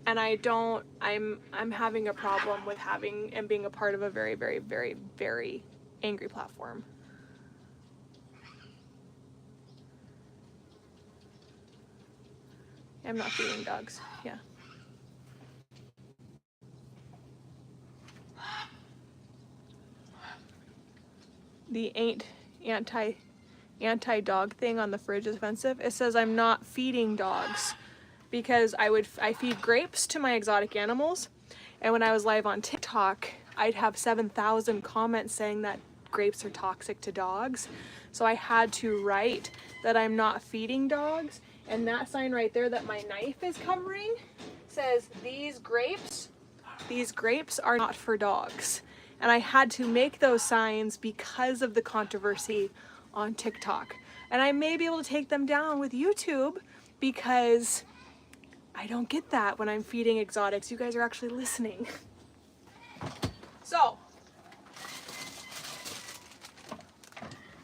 And I'm having a problem with having and being a part of a very, very, very, very angry platform. I'm not feeding dogs. Yeah. The anti-dog thing on the fridge is offensive. It says I'm not feeding dogs because I feed grapes to my exotic animals, and when I was live on TikTok, I'd have 7,000 comments saying that grapes are toxic to dogs. So I had to write that I'm not feeding dogs, and that sign right there that my knife is covering says these grapes are not for dogs. And I had to make those signs because of the controversy on TikTok. And I may be able to take them down with YouTube because I don't get that when I'm feeding exotics. You guys are actually listening. So,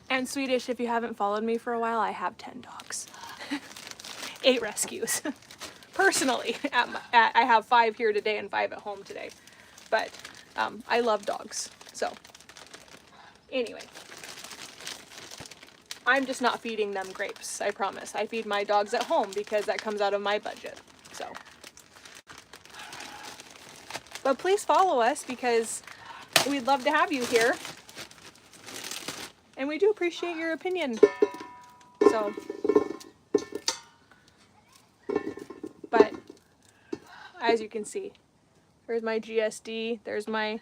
and Swedish, if you haven't followed me for a while, I have 10 dogs. 8 rescues. Personally, I have 5 here today and 5 at home today. But I love dogs. So, anyway. I'm just not feeding them grapes, I promise. I feed my dogs at home because that comes out of my budget. So, but please follow us because we'd love to have you here. And we do appreciate your opinion. So, but as you can see, there's my GSD, there's my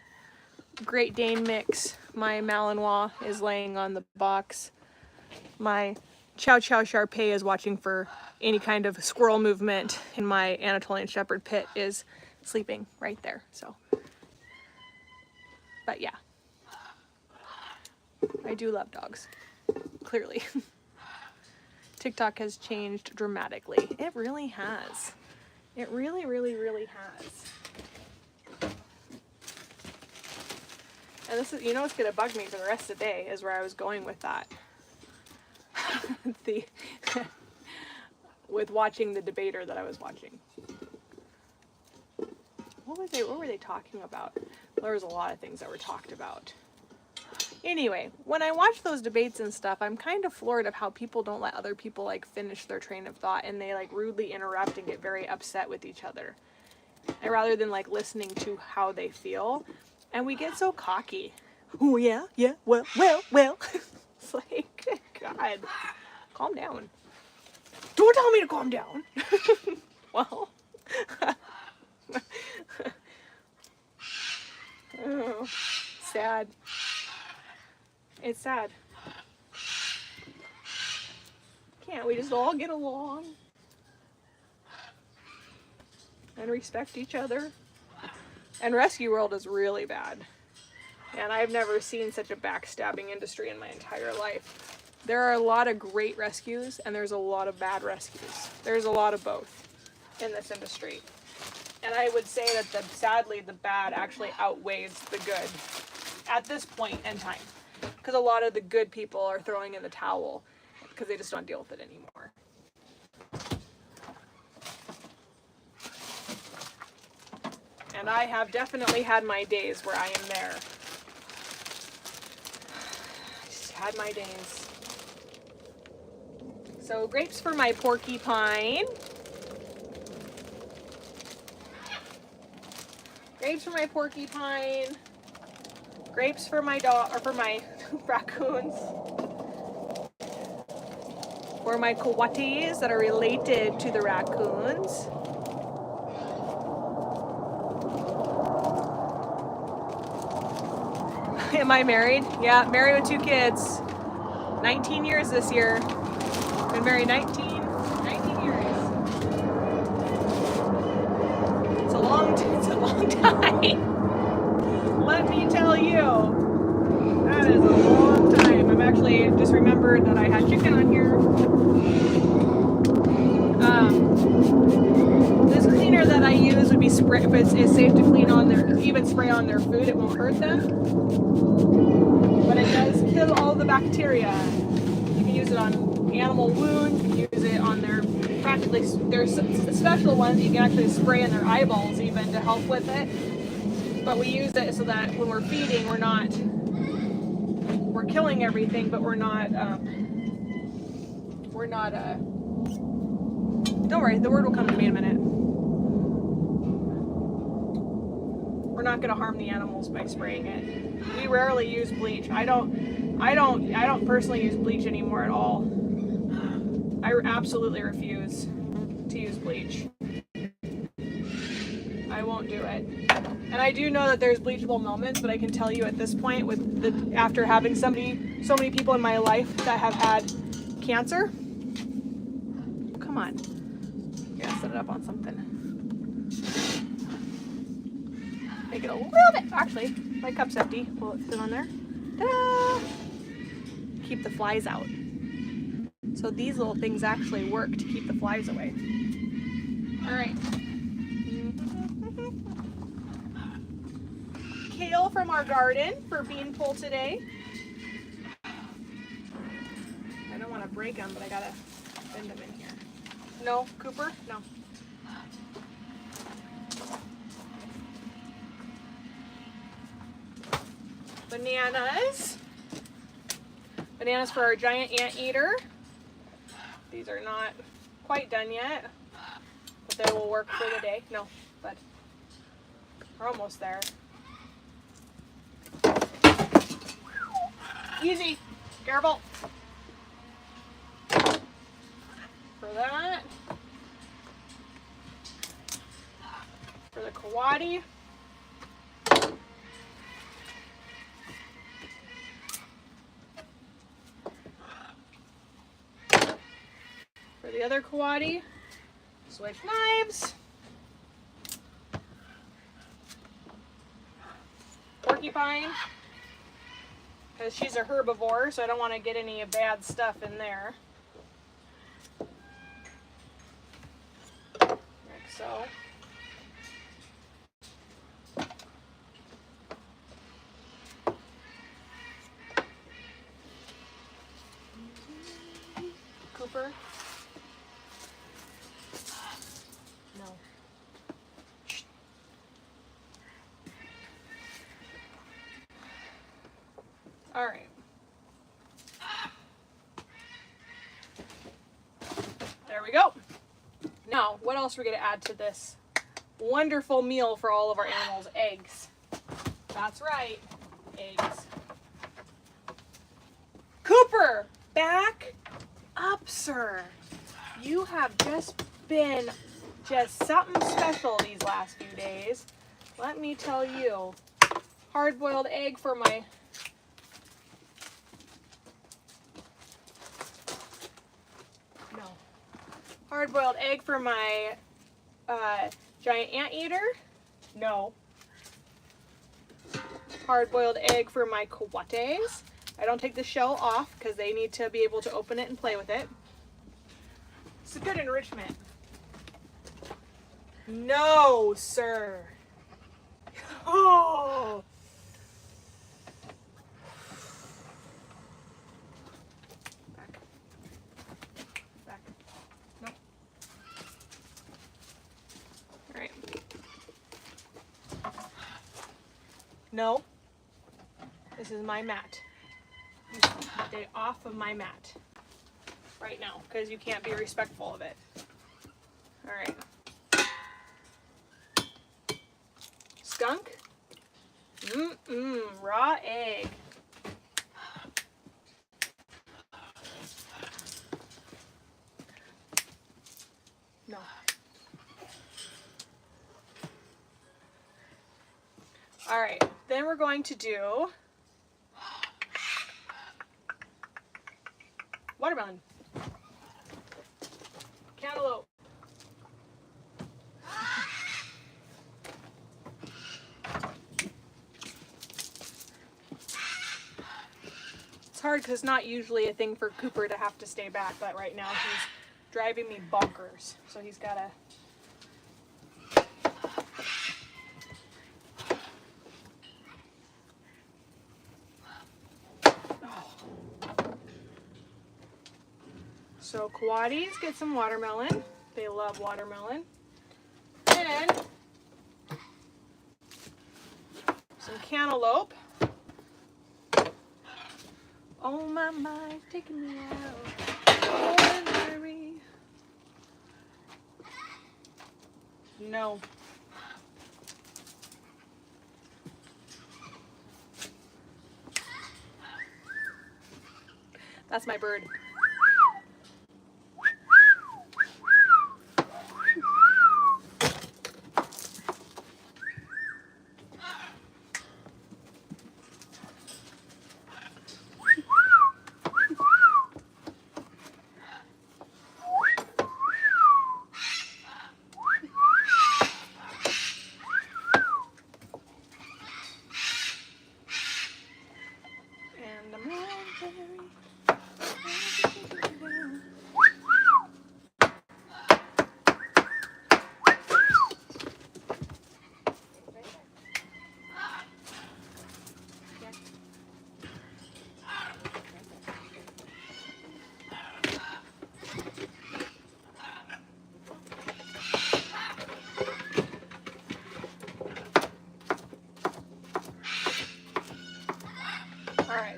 Great Dane mix, my Malinois is laying on the box. My Chow Chow Shar-Pei is watching for any kind of squirrel movement, and my Anatolian Shepherd Pit is sleeping right there. So, but yeah, I do love dogs, clearly. TikTok has changed dramatically. It really has. It really, really, really has. And this is, you know what's gonna bug me for the rest of the day is where I was going with that. With watching the debater that I was watching. What were they talking about? There was a lot of things that were talked about. Anyway, when I watch those debates and stuff, I'm kind of floored of how people don't let other people like finish their train of thought, and they like rudely interrupt and get very upset with each other. And rather than like listening to how they feel, and we get so cocky. Oh yeah, well. It's like, God, calm down. Don't tell me to calm down. Well, oh, sad. It's sad. Can't we just all get along and respect each other? And Rescue World is really bad. And I've never seen such a backstabbing industry in my entire life. There are a lot of great rescues, and there's a lot of bad rescues. There's a lot of both in this industry. And I would say that sadly, the bad actually outweighs the good at this point in time. Because a lot of the good people are throwing in the towel because they just don't deal with it anymore. And I have definitely had my days where I am there. Just had my days. So grapes for my porcupine. Grapes for my porcupine. Grapes for my dog, or for my raccoons. For my coatis that are related to the raccoons. Am I married? Yeah, married with 2 kids. 19 years this year. Been married 19 years. It's a long time. Let me tell you. That is a long time. I'm actually just remembered that I had chicken on here. This cleaner that I use would be spray, if it's safe to clean on their, even spray on their food, it won't hurt them. But it does kill all the bacteria. You can use it on animal wounds, you can use it on their, practically, there's special ones you can actually spray in their eyeballs even to help with it. But we use it so that when we're feeding, we're killing everything, but we're not, don't worry, the word will come to me in a minute. We're not going to harm the animals by spraying it. We rarely use bleach. I don't personally use bleach anymore at all. I absolutely refuse to use bleach. I won't do it. And I do know that there's bleachable moments, but I can tell you at this point, after having so many people in my life that have had cancer. Come on. You gotta set it up on something. Make it a little bit. Actually, my cup's empty. Will it fit on there? Ta-da! Keep the flies out. So these little things actually work to keep the flies away. All right. Kale from our garden for bean pull today. I don't want to break them, but I gotta bend them in here. No, Cooper? No. Bananas. Bananas for our giant anteater. These are not quite done yet, but they will work for the day. No, but we're almost there. Easy. Careful. For that. For the coati. For the other coati, switch knives. Porcupine, because she's a herbivore, so I don't want to get any bad stuff in there. Like so. Cooper. No. All right. There we go. Now, what else are we going to add to this wonderful meal for all of our animals? Eggs. That's right, eggs. Cooper, back up, sir. You have just been something special these last few days. Let me tell you. Hard-boiled egg for my... No. Hard-boiled egg for my giant anteater? No. Hard-boiled egg for my coates. I don't take the shell off because they need to be able to open it and play with it. It's a good enrichment. No, sir. Oh. Back. Back. Nope. All right. No. This is my mat. Stay off of my mat right now because you can't be respectful of it. All right. Skunk? Raw egg. No. All right, then we're going to do watermelon. Cantaloupe. It's hard because it's not usually a thing for Cooper to have to stay back, but right now he's driving me bonkers. So he's got to... So coates get some watermelon. They love watermelon. And some cantaloupe. Oh my mind, taking me out. Ordinary. No. That's my bird.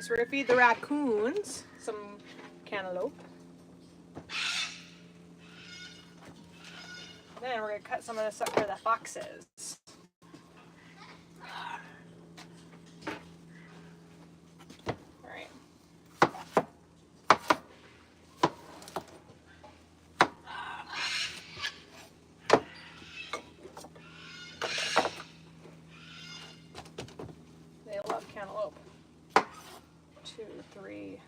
So we're going to feed the raccoons some cantaloupe. Then we're going to cut some of this up for the foxes. All right. They love cantaloupe. 2, 3.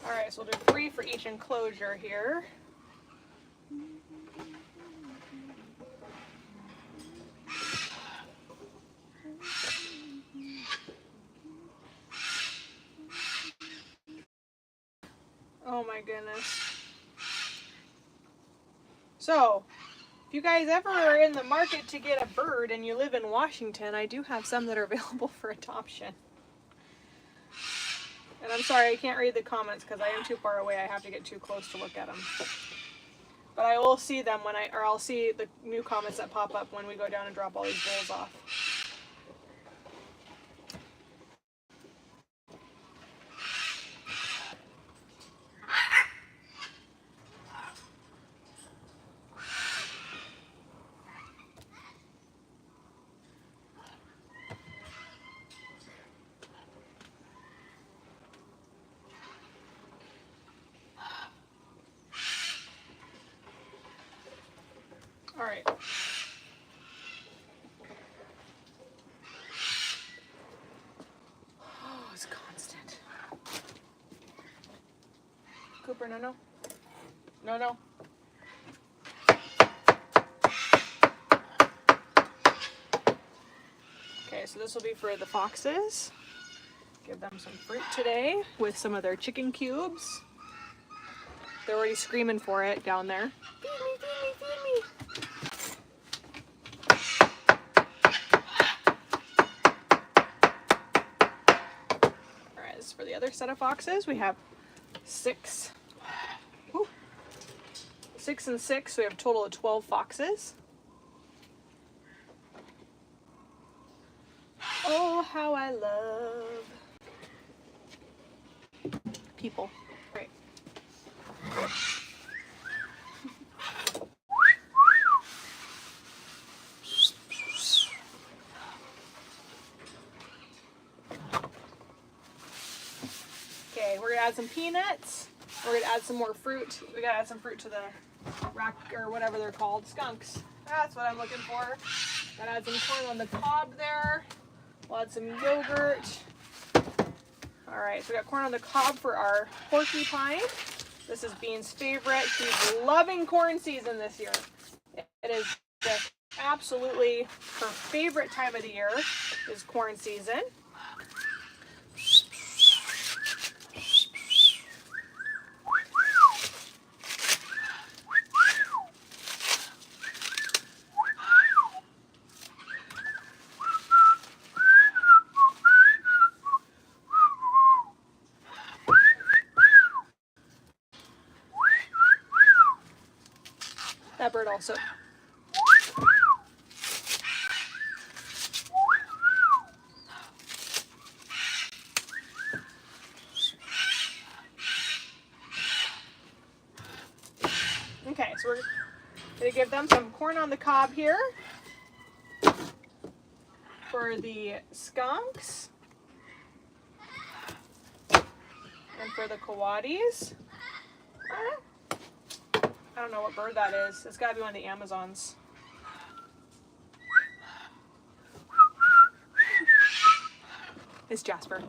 All right, so we'll do 3 for each enclosure here. Oh my goodness. So, if you guys ever are in the market to get a bird and you live in Washington, I do have some that are available for adoption. And I'm sorry, I can't read the comments because I am too far away. I have to get too close to look at them. But I will see them I'll see the new comments that pop up when we go down and drop all these bowls off. All right. Oh, it's constant. Cooper, no, no. No, no. Okay, so this will be for the foxes. Give them some fruit today with some of their chicken cubes. They're already screaming for it down there. Feed me, feed me, feed me. All right, this is for the other set of foxes. We have 6. Whew. 6 and 6, so we have a total of 12 foxes. Oh, how I love people. Right. Okay, we're gonna add some peanuts. We're gonna add some more fruit. We gotta add some fruit to the rack or whatever they're called, skunks. That's what I'm looking for. Gotta add some corn on the cob there. We'll add some yogurt. All right, so we got corn on the cob for our porcupine. This is Bean's favorite. She's loving corn season this year. It is just absolutely her favorite time of the year is corn season. That bird also. Okay, so we're gonna give them some corn on the cob here for the skunks and for the coatis. I don't know what bird that is. It's gotta be one of the Amazons. It's Jasper.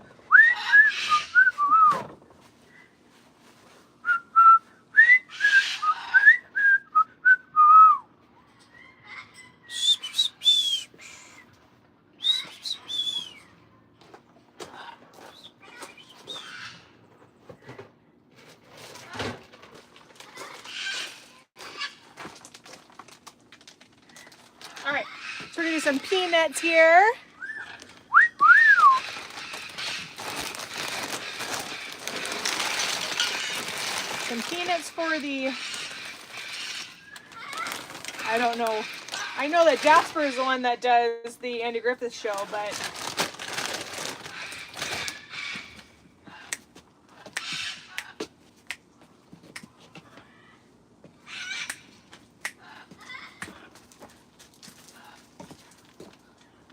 All right, so we're gonna do some peanuts here. Some peanuts for the, I don't know. I know that Jasper is the one that does the Andy Griffith show, but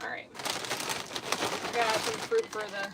all right. I gotta add some fruit for the.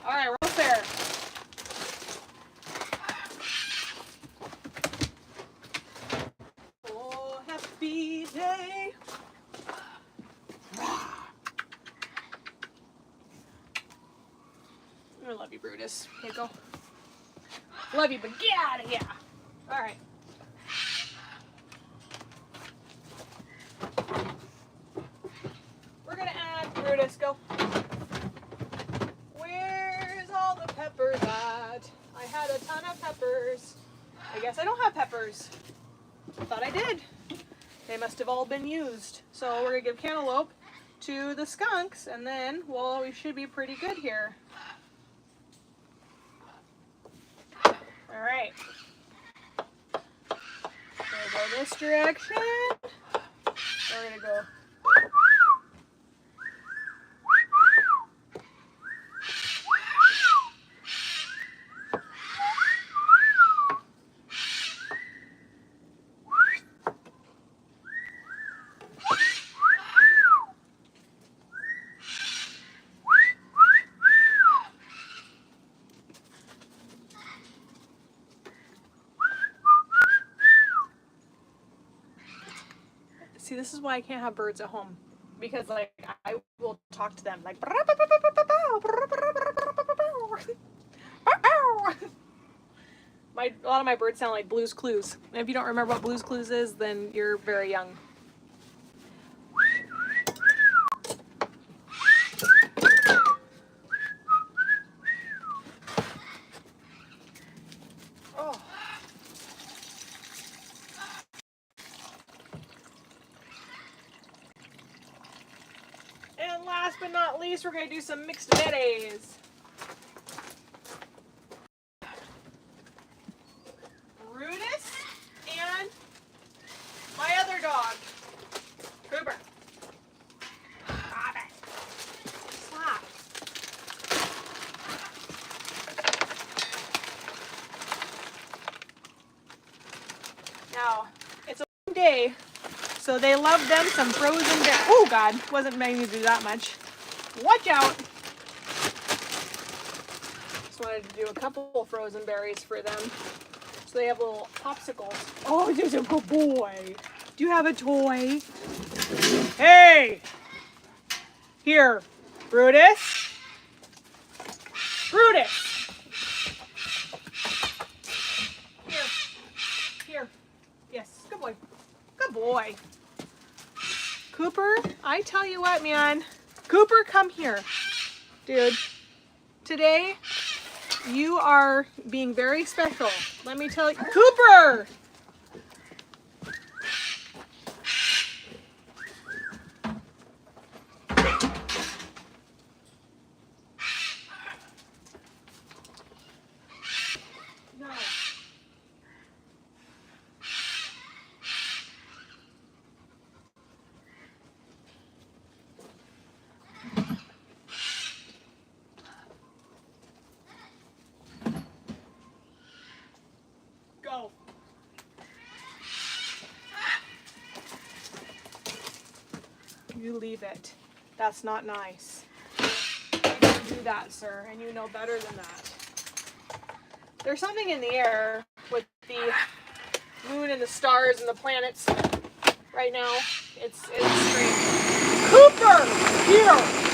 All right, we're almost there. Oh, happy day. I love you, Brutus. Okay, go. Love you, but get out of here. All right. We're gonna add Brutus. Go. Where's all the peppers at? I had a ton of peppers. I guess I don't have peppers. I thought I did. They must have all been used. So we're gonna give cantaloupe to the skunks, and then, well, we should be pretty good here. All right. We'll go this direction. we're gonna go. See, this is why I can't have birds at home, because like I will talk to them like. A lot of my birds sound like Blue's Clues. And if you don't remember what Blue's Clues is, then you're very young. Oh. And last but not least, we're going to do some mixed betties. Brutus and my other dog, Cooper. Stop it. Stop. Now, it's a long day, so they love them some frozen berries. Oh God, wasn't meaning to do that much. Watch out. Just wanted to do a couple frozen berries for them. So they have little popsicles. Oh, there's a good boy. Do you have a toy? Hey! Here, Brutus. Brutus! Here. Yes, good boy. Good boy. Cooper, I tell you what, man. Cooper, come here. Dude, today you are being very special. Let me tell you. Cooper! No. Go. You leave it. That's not nice. You don't do that, sir, and you know better than that. There's something in the air with the moon and the stars and the planets right now. It's strange. Cooper! Here!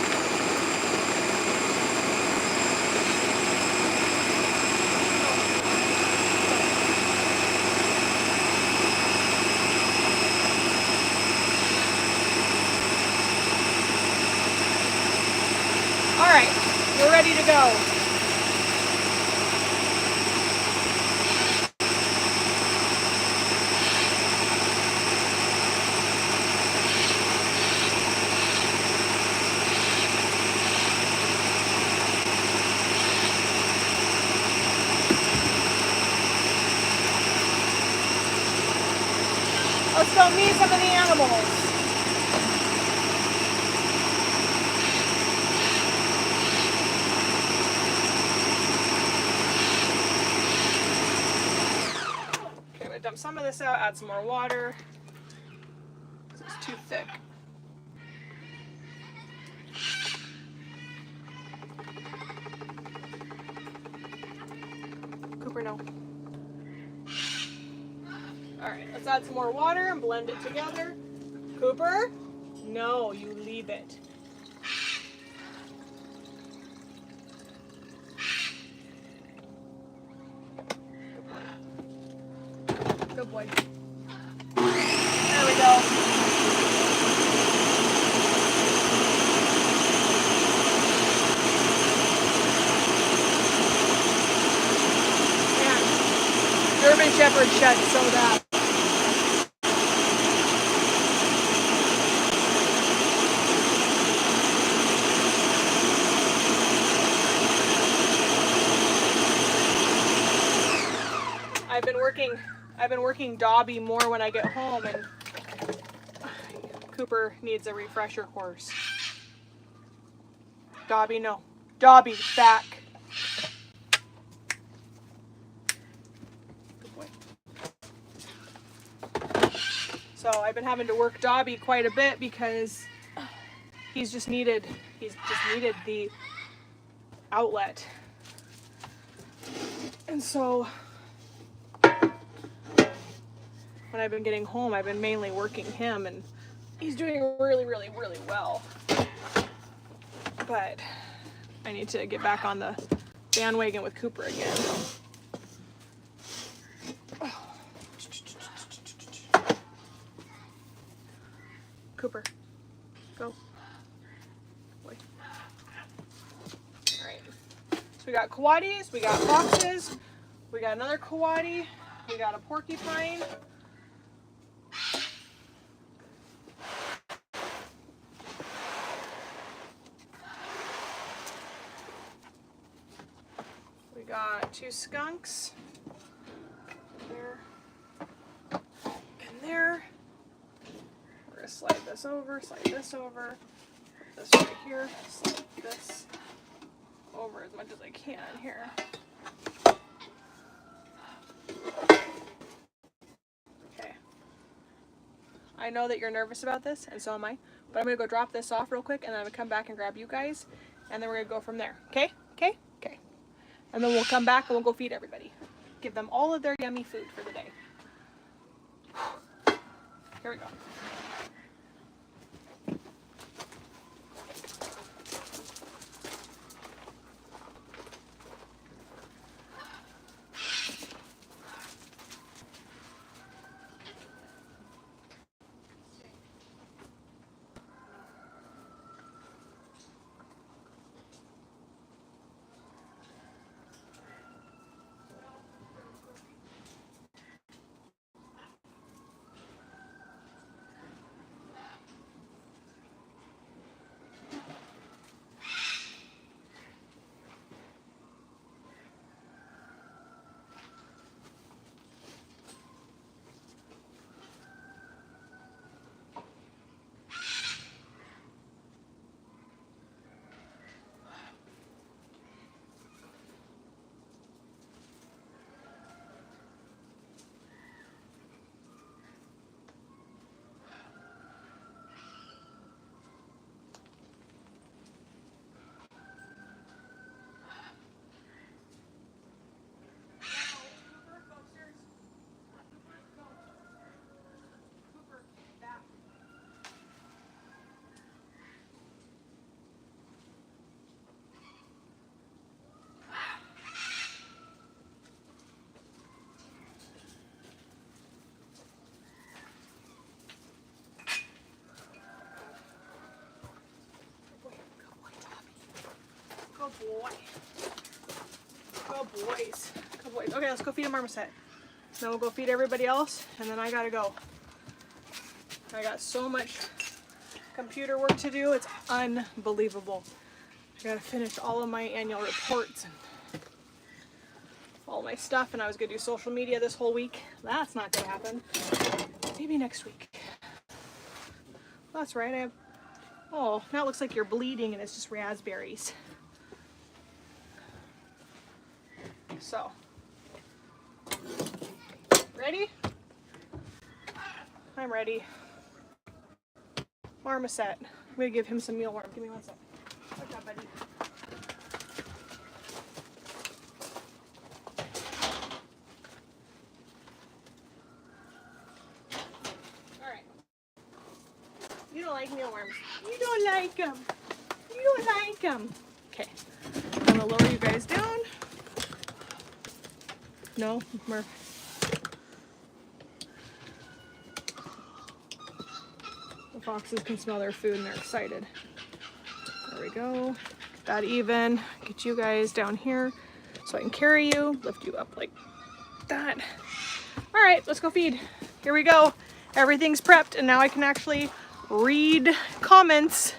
All right, we're ready to go. Let's go meet some of the animals. Dump some of this out, add some more water. This is too thick. Cooper, no. Alright, let's add some more water and blend it together. Cooper, no, you leave it. Good boy. There we go. Man, German Shepherd shed so that. I've been working Dobby more when I get home, and Cooper needs a refresher course. Dobby, no. Dobby, back. Good boy. So I've been having to work Dobby quite a bit because he's just needed the outlet. And so when I've been getting home, I've been mainly working him, and he's doing really, really, really well. But I need to get back on the bandwagon with Cooper again. Cooper, go. Boy. All right. So we got coatis, we got foxes, we got another coati, we got a porcupine. We got 2 skunks. There. And there. We're gonna slide this over, put this right here, slide this over as much as I can here. Okay. I know that you're nervous about this, and so am I, but I'm gonna go drop this off real quick, and then I'm gonna come back and grab you guys, and then we're gonna go from there. Okay? Okay? Okay. And then we'll come back and we'll go feed everybody. Give them all of their yummy food for the day. Here we go. Boy. Good boys. Good boys. Okay, let's go feed a marmoset. Then we'll go feed everybody else, and then I gotta go. I got so much computer work to do. It's unbelievable. I gotta finish all of my annual reports and all my stuff, and I was gonna do social media this whole week. That's not gonna happen. Maybe next week. That's right. Oh, now it looks like you're bleeding and it's just raspberries. So, ready? I'm ready. Marmoset. I'm gonna give him some mealworm. Give me one sec. What's up, buddy? All right. You don't like mealworms. You don't like them. You don't like them. Okay. I'm gonna lower you guys down. No, Murph. The foxes can smell their food and they're excited. There we go. Get that even. Get you guys down here so I can carry you, lift you up like that. All right, let's go feed. Here we go. Everything's prepped, and now I can actually read comments.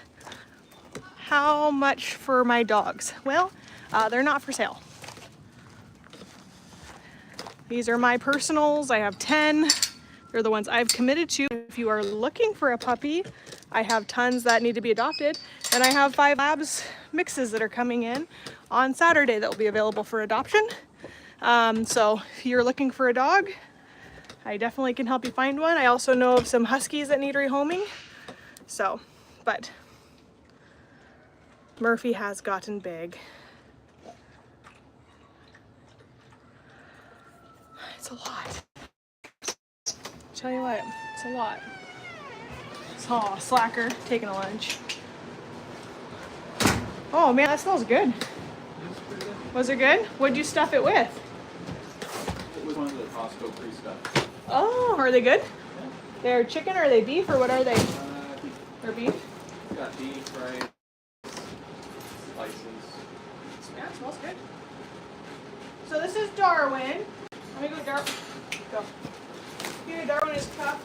How much for my dogs? Well, they're not for sale. These are my personals. I have 10. They're the ones I've committed to. If you are looking for a puppy, I have tons that need to be adopted, and I have 5 labs mixes that are coming in on Saturday that will be available for adoption. So if you're looking for a dog, I definitely can help you find one. I also know of some huskies that need rehoming. So, but Murphy has gotten big. It's a lot. Tell you what, it's a lot. Oh, slacker, taking a lunch. Oh man, that smells good. Was it good? What'd you stuff it with? It was one of the Costco pre-stuff. Oh, are they good? Yeah. They're chicken or are they beef or what are they? Beef. They're beef? Got beef, rice, slices. Yeah, it smells good. So this is Darwin. Let me go, Darwin. Go. Here, Darwin is cup.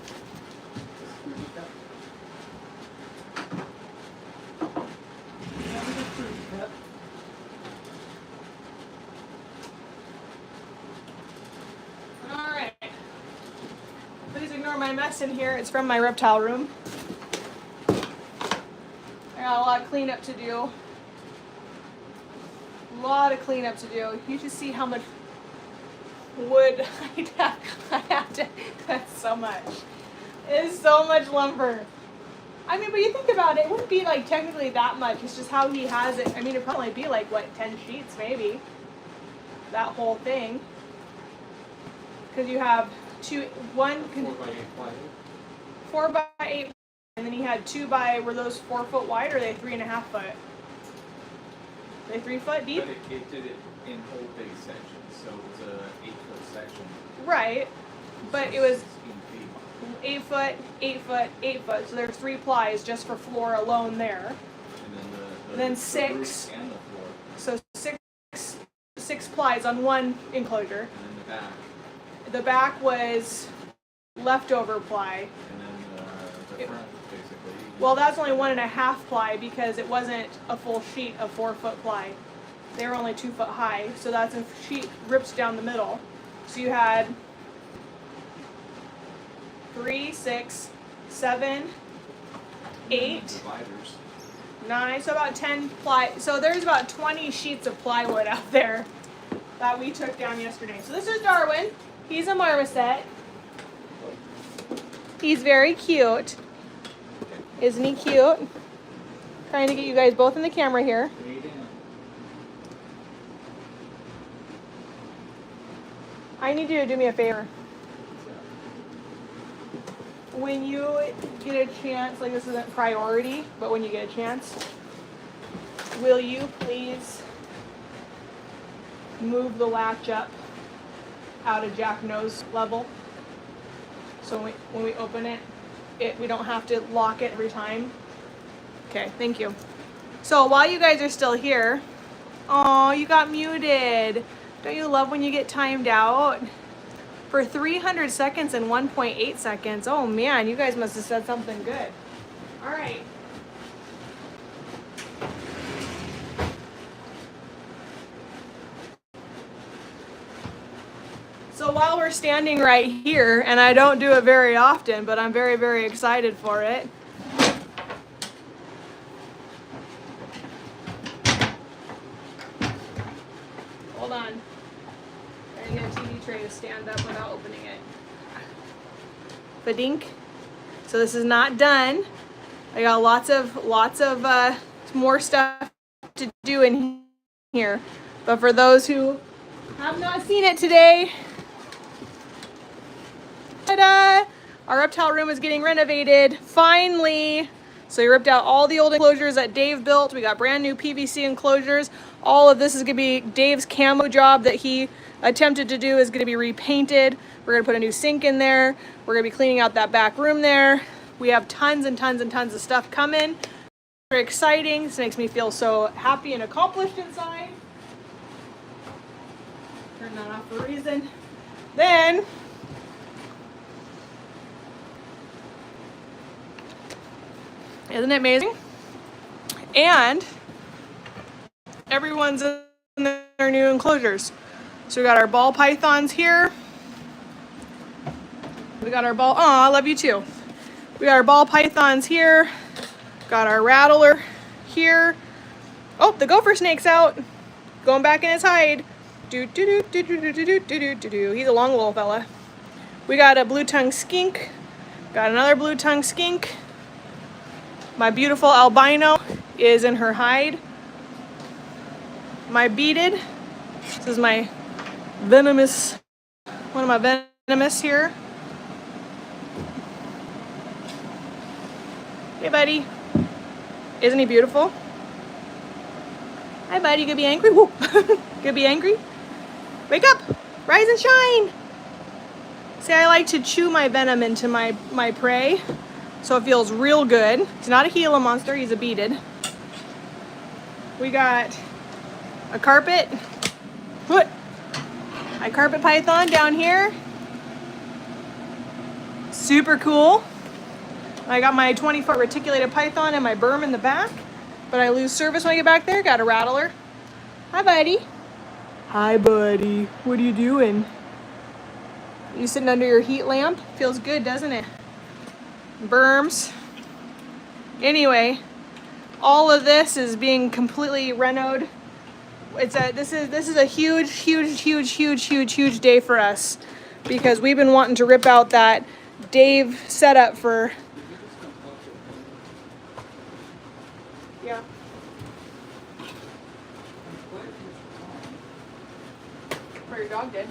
Alright. Please ignore my mess in here. It's from my reptile room. I got a lot of cleanup to do. A lot of cleanup to do. You should see how much wood I have to. That's so much. It's so much lumber. I mean, but you think about it, it wouldn't be like technically that much. It's just how he has it. I mean, it'd probably be like, what, 10 sheets maybe? That whole thing. Because you have 4 by 8, and then he had 2 by, were those 4 foot wide or are they 3.5 foot? Are they 3 foot deep? But it did it in whole big sections, so it's a 8-foot section. Right, but So it was 16 feet. 8 foot, 8 foot, 8 foot. So there's 3 plies just for floor alone there. And then the 6. roof and the floor. So 6 plies on one enclosure. And then the back. The back was leftover ply. And then the front, basically. Well, that's only 1.5 ply because it wasn't a full sheet of 4 foot ply. They were only 2 foot high, so that's a sheet ripped down the middle. So you had 3, 6, 7, 8, Dividers. 9, so about 10 ply. So there's about 20 sheets of plywood out there that we took down yesterday. So this is Darwin. He's a marmoset. He's very cute. Isn't he cute? Trying to get you guys both in the camera here. I need you to do me a favor. When you get a chance, like this isn't priority, but when you get a chance, will you please move the latch up out of Jack nose level? So when we open it, we don't have to lock it every time. Okay, thank you. So while you guys are still here, oh, you got muted. Don't you love when you get timed out? For 300 seconds and 1.8 seconds. Oh man, you guys must have said something good. All right. So while we're standing right here, and I don't do it very often, but I'm very, very excited for it. Hold on. I get a TV tray to stand up without opening it. Badink. So this is not done. I got lots of more stuff to do in here. But for those who have not seen it today, ta-da! Our reptile room is getting renovated, finally. So we ripped out all the old enclosures that Dave built. We got brand new PVC enclosures. All of this is gonna be Dave's camo job that he attempted to do is gonna be repainted. We're gonna put a new sink in there. We're gonna be cleaning out that back room there. We have tons and tons and tons of stuff coming. Very exciting. This makes me feel so happy and accomplished inside. Turn that off for a reason. Then, isn't it amazing? And everyone's in their new enclosures. So we got our ball pythons here. We got our ball, oh, I love you too. We got our ball pythons here. Got our rattler here. Oh, the gopher snake's out. Going back in his hide. Do do do do do do do do do do. He's a long little fella. We got a blue-tongued skink. Got another blue-tongued skink. My beautiful albino is in her hide. My beaded. This is my venomous, one of my venomous here. Hey, buddy. Isn't he beautiful? Hi, buddy. You gonna be angry? Whoa. Gonna be angry? Wake up! Rise and shine! See, I like to chew my venom into my prey, so it feels real good. He's not a Gila monster, he's a beaded. We got a carpet. What? My carpet python down here. Super cool. I got my 20-foot reticulated python and my berm in the back, but I lose service when I get back there. Got a rattler. Hi, buddy. Hi, buddy. What are you doing? You sitting under your heat lamp? Feels good, doesn't it? Berms. Anyway, all of this is being completely renoed. This is a huge day for us because we've been wanting to rip out that Dave setup for. Yeah. Or your dog did.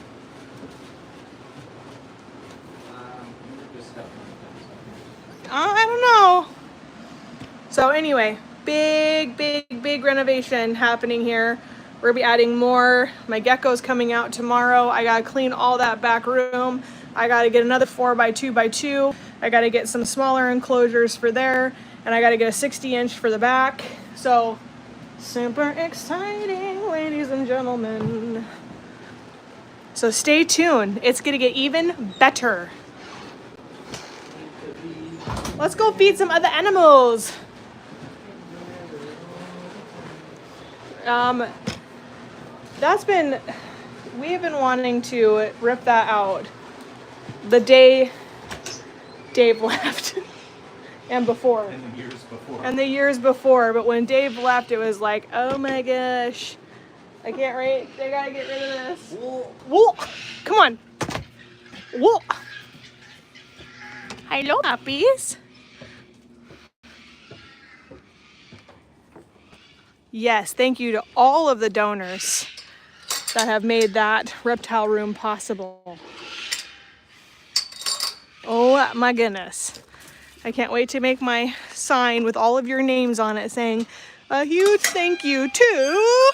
I don't know. So anyway, big renovation happening here. We're gonna be adding more. My gecko's coming out tomorrow. I gotta clean all that back room. I gotta get another 4x2x2. I gotta get some smaller enclosures for there. And I gotta get a 60-inch for the back. So super exciting, ladies and gentlemen. So stay tuned. It's gonna get even better. Let's go feed some other animals. We've been wanting to rip that out the day Dave left and before. And the years before. And the years before, but when Dave left, it was like, oh my gosh, I can't wait. They gotta get rid of this. Whoa. Come on. Whoa. Hello, puppies. Yes, thank you to all of the donors that have made that reptile room possible. Oh my goodness. I can't wait to make my sign with all of your names on it saying a huge thank you to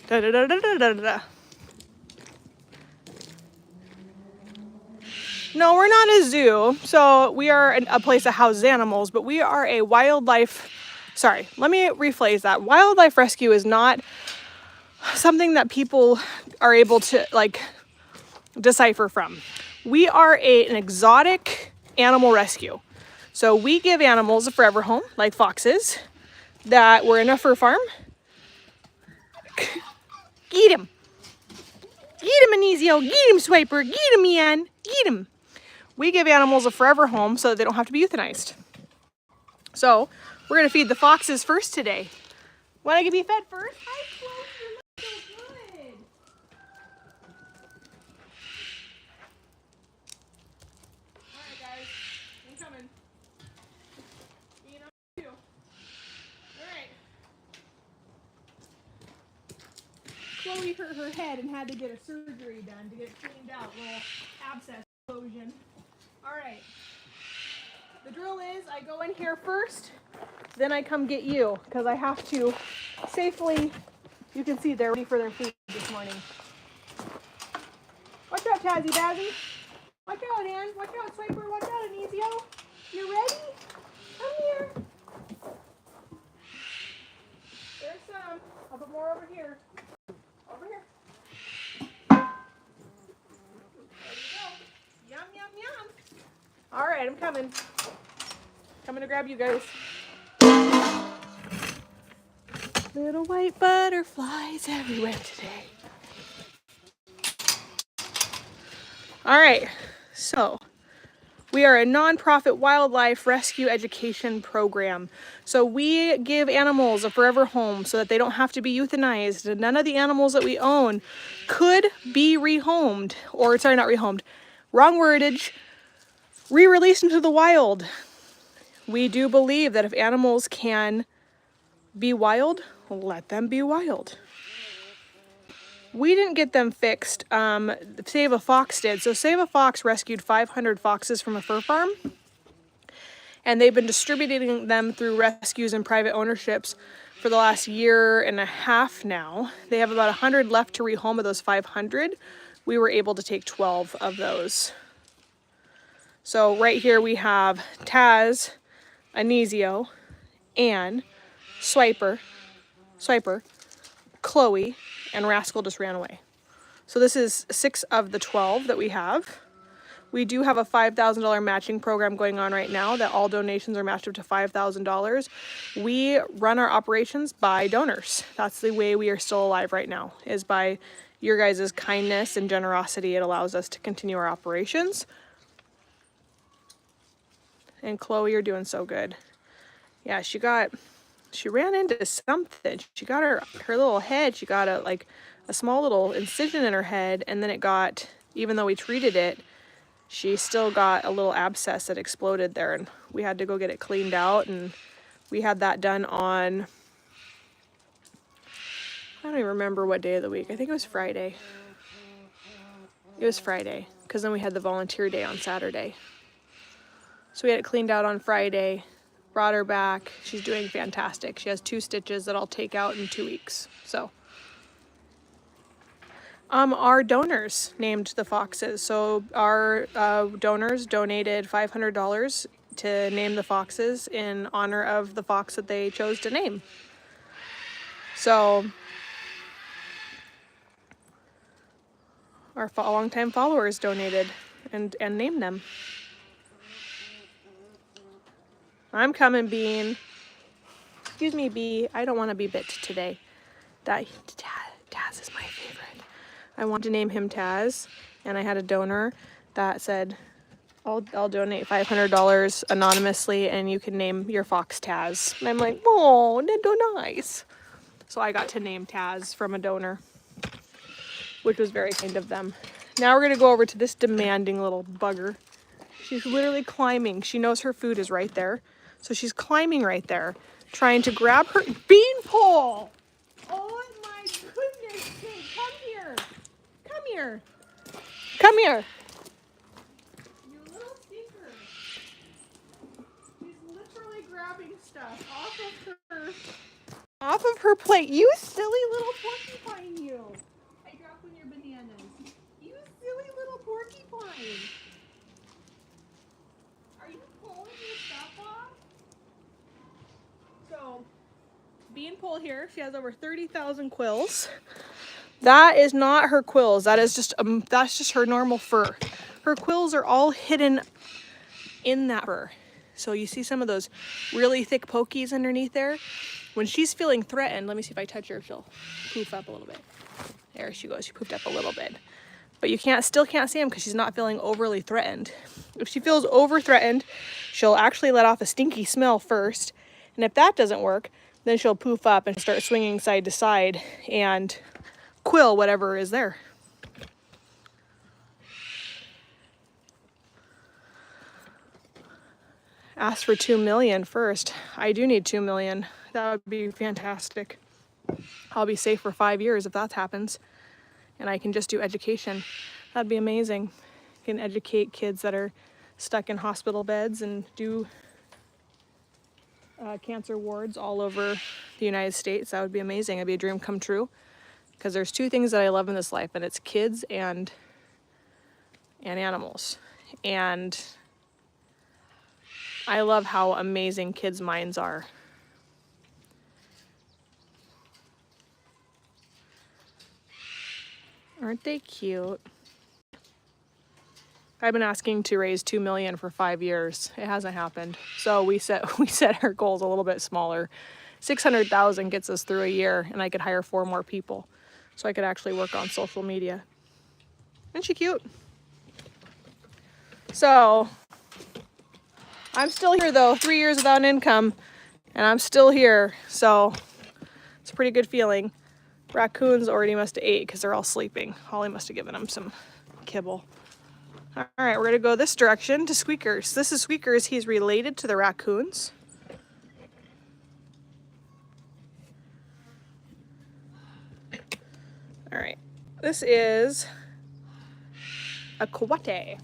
da da da da da da da. No, we're not a zoo, so we are a place that houses animals, but we are a wildlife, sorry, let me rephrase that. Wildlife rescue is not something that people are able to like decipher from. We are an exotic animal rescue. So we give animals a forever home, like foxes, that were in a fur farm. Eat him. Eat him, Anizio. Eat him, Swiper. Eat him, Ian. Eat him. We give animals a forever home so that they don't have to be euthanized. So we're going to feed the foxes first today. Want to be fed first? Hi, Chloe. You look so good. All right, guys. I'm coming. You know what to do. All right. Chloe hurt her head and had to get a surgery done to get it cleaned out. Little abscess explosion. All right. The drill is I go in here first, then I come get you because I have to safely. You can see they're ready for their food this morning. Watch out, Tazzy Bazzy. Watch out, Ann. Watch out, Swiper. Watch out, Anizio. You ready? Come here. There's some. I'll put more over here. Over here. Yum, yum, yum. All right, I'm coming. Coming to grab you guys. Little white butterflies everywhere today. All right, so We are a nonprofit wildlife rescue education program. So we give animals a forever home so that they don't have to be euthanized. And none of the animals that we own could be rehomed, or sorry, not rehomed, wrong wordage, re-released into the wild. We do believe that if animals can be wild, let them be wild. We didn't get them fixed. Save a Fox did. So Save a Fox rescued 500 foxes from a fur farm, and they've been distributing them through rescues and private ownerships for the last year and a half now. They have about 100 left to rehome of those 500. We were able to take 12 of those. So right here we have Taz, Anisio, Anne, Swiper, Chloe, and Rascal just ran away. So this is 6 of the 12 that we have. We do have a $5,000 matching program going on right now that all donations are matched up to $5,000. We run our operations by donors. That's the way we are still alive right now, is by your guys' kindness and generosity. It allows us to continue our operations. And Chloe, you're doing so good. Yeah, she ran into something. She got her little head, she got a small little incision in her head, and then it got, even though we treated it, she still got a little abscess that exploded there, and we had to go get it cleaned out, and we had that done on, I don't even remember what day of the week. I think it was Friday. It was Friday, because then we had the volunteer day on Saturday. So we had it cleaned out on Friday, brought her back. She's doing fantastic. She has 2 stitches that I'll take out in 2 weeks. So our donors named the foxes. So our donors donated $500 to name the foxes in honor of the fox that they chose to name. So our longtime followers donated and named them. I'm coming, Bean. Excuse me, Bee. I don't want to be bit today. Taz is my favorite. I want to name him Taz, and I had a donor that said, I'll donate $500 anonymously, and you can name your fox Taz. And I'm like, oh, that's so nice. So I got to name Taz from a donor, which was very kind of them. Now we're going to go over to this demanding little bugger. She's literally climbing. She knows her food is right there. So she's climbing right there, trying to grab her beanpole. Oh my goodness, Kate, come here. Come here. Come here. You little stinker. She's literally grabbing stuff off of her plate. You silly little porcupine, you. I dropped one of your bananas. You silly little porcupine. Are you pulling your stuff off? So, Beanpole here, she has over 30,000 quills. That is not her quills. That is that's just her normal fur. Her quills are all hidden in that fur. So you see some of those really thick pokies underneath there. When she's feeling threatened, let me see if I touch her, she'll poof up a little bit. There she goes, she poofed up a little bit. But you still can't see them because she's not feeling overly threatened. If she feels over threatened, she'll actually let off a stinky smell first. And if that doesn't work, then she'll poof up and start swinging side to side and quill whatever is there. Ask for 2 million first. I do need 2 million. That would be fantastic. I'll be safe for 5 years if that happens. And I can just do education. That'd be amazing. I can educate kids that are stuck in hospital beds and do cancer wards all over the United States. That would be amazing. It'd be a dream come true. Because there's 2 things that I love in this life, and it's kids and animals. And I love how amazing kids' minds are. Aren't they cute? I've been asking to raise 2 million for 5 years. It hasn't happened. So we set our goals a little bit smaller. 600,000 gets us through a year, and I could hire 4 more people. So I could actually work on social media. Isn't she cute? So I'm still here though, 3 years without an income, and I'm still here, so it's a pretty good feeling. Raccoons already must have ate because they're all sleeping. Holly must have given them some kibble. All right, we're gonna go this direction to Squeakers. This is Squeakers. He's related to the raccoons. All right, this is a coate.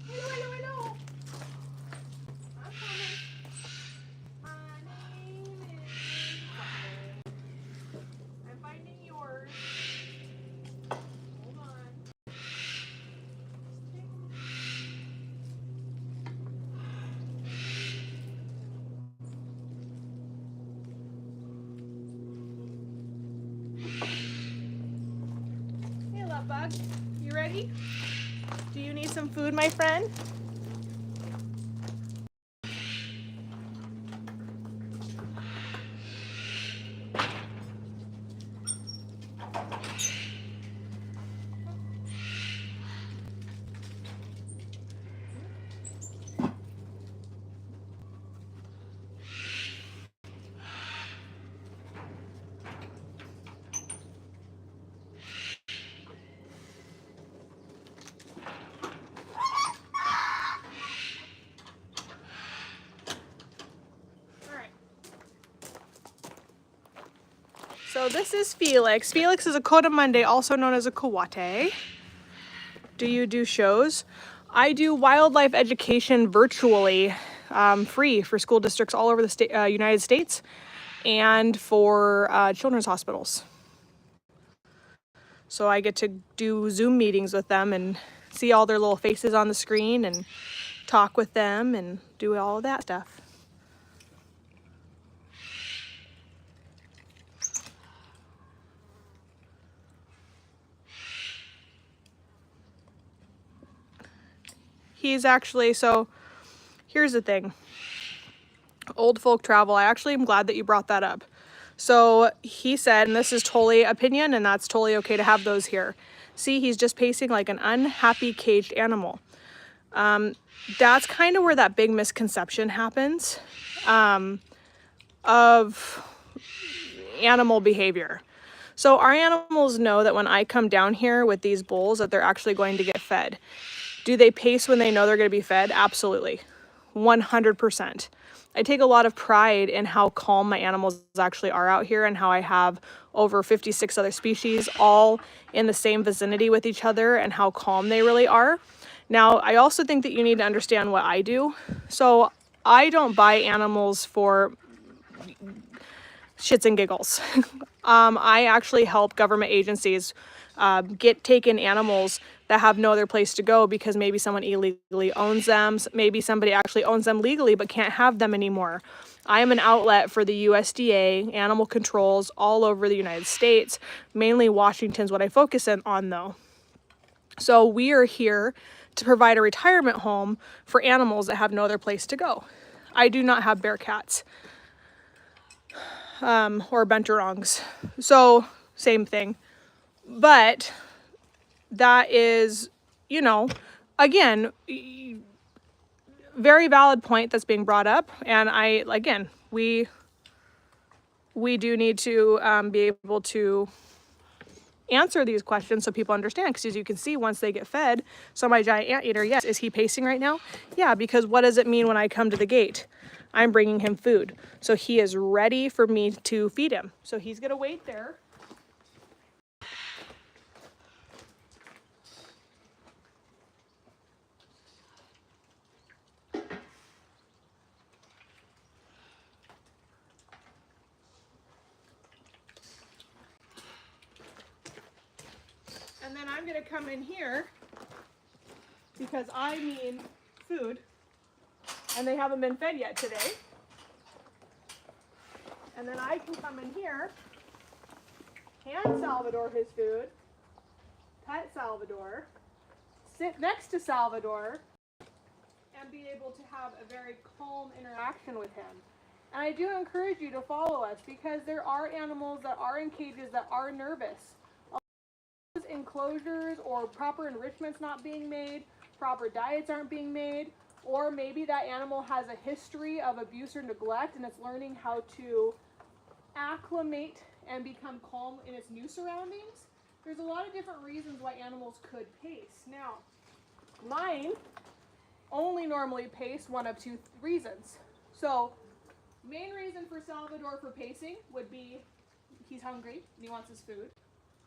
Hello. I'm coming. My name is Coate. I'm finding yours. Hold on. Hey, love bug. You ready? Do you need some food, my friend? So this is Felix. Felix is a Coatimundi, also known as a coate. Do you do shows? I do wildlife education virtually, free for school districts all over the United States and for children's hospitals. So I get to do Zoom meetings with them and see all their little faces on the screen and talk with them and do all of that stuff. He's actually, so here's the thing. Old folk travel, I actually am glad that you brought that up. So he said, and this is totally opinion, and that's totally okay to have those here. See, he's just pacing like an unhappy caged animal. That's kind of where that big misconception happens of animal behavior. So our animals know that when I come down here with these bowls that they're actually going to get fed. Do they pace when they know they're going to be fed? Absolutely. 100%. I take a lot of pride in how calm my animals actually are out here and how I have over 56 other species all in the same vicinity with each other and how calm they really are. Now, I also think that you need to understand what I do. So I don't buy animals for shits and giggles. I actually help government agencies take in animals that have no other place to go because maybe someone illegally owns them. Maybe somebody actually owns them legally but can't have them anymore. I am an outlet for the USDA, animal controls all over the United States. Mainly Washington's what I focus on though. So we are here to provide a retirement home for animals that have no other place to go. I do not have bear cats or bunturongs. So same thing. But that is, you know, again, very valid point that's being brought up. And we do need to be able to answer these questions so people understand. Because as you can see, once they get fed, so my giant anteater, yes, is he pacing right now? Yeah, because what does it mean when I come to the gate? I'm bringing him food. So he is ready for me to feed him. So he's gonna wait there. And then I'm gonna come in here because I need food and they haven't been fed yet today. And then I can come in here, hand Salvador his food, pet Salvador, sit next to Salvador, and be able to have a very calm interaction with him. And I do encourage you to follow us because there are animals that are in cages that are nervous. Enclosures or proper enrichments not being made, proper diets aren't being made. Or maybe that animal has a history of abuse or neglect and it's learning how to acclimate and become calm in its new surroundings. There's a lot of different reasons why animals could pace. Now, mine only normally pace one of two reasons. So, main reason for Salvador for pacing would be he's hungry and he wants his food.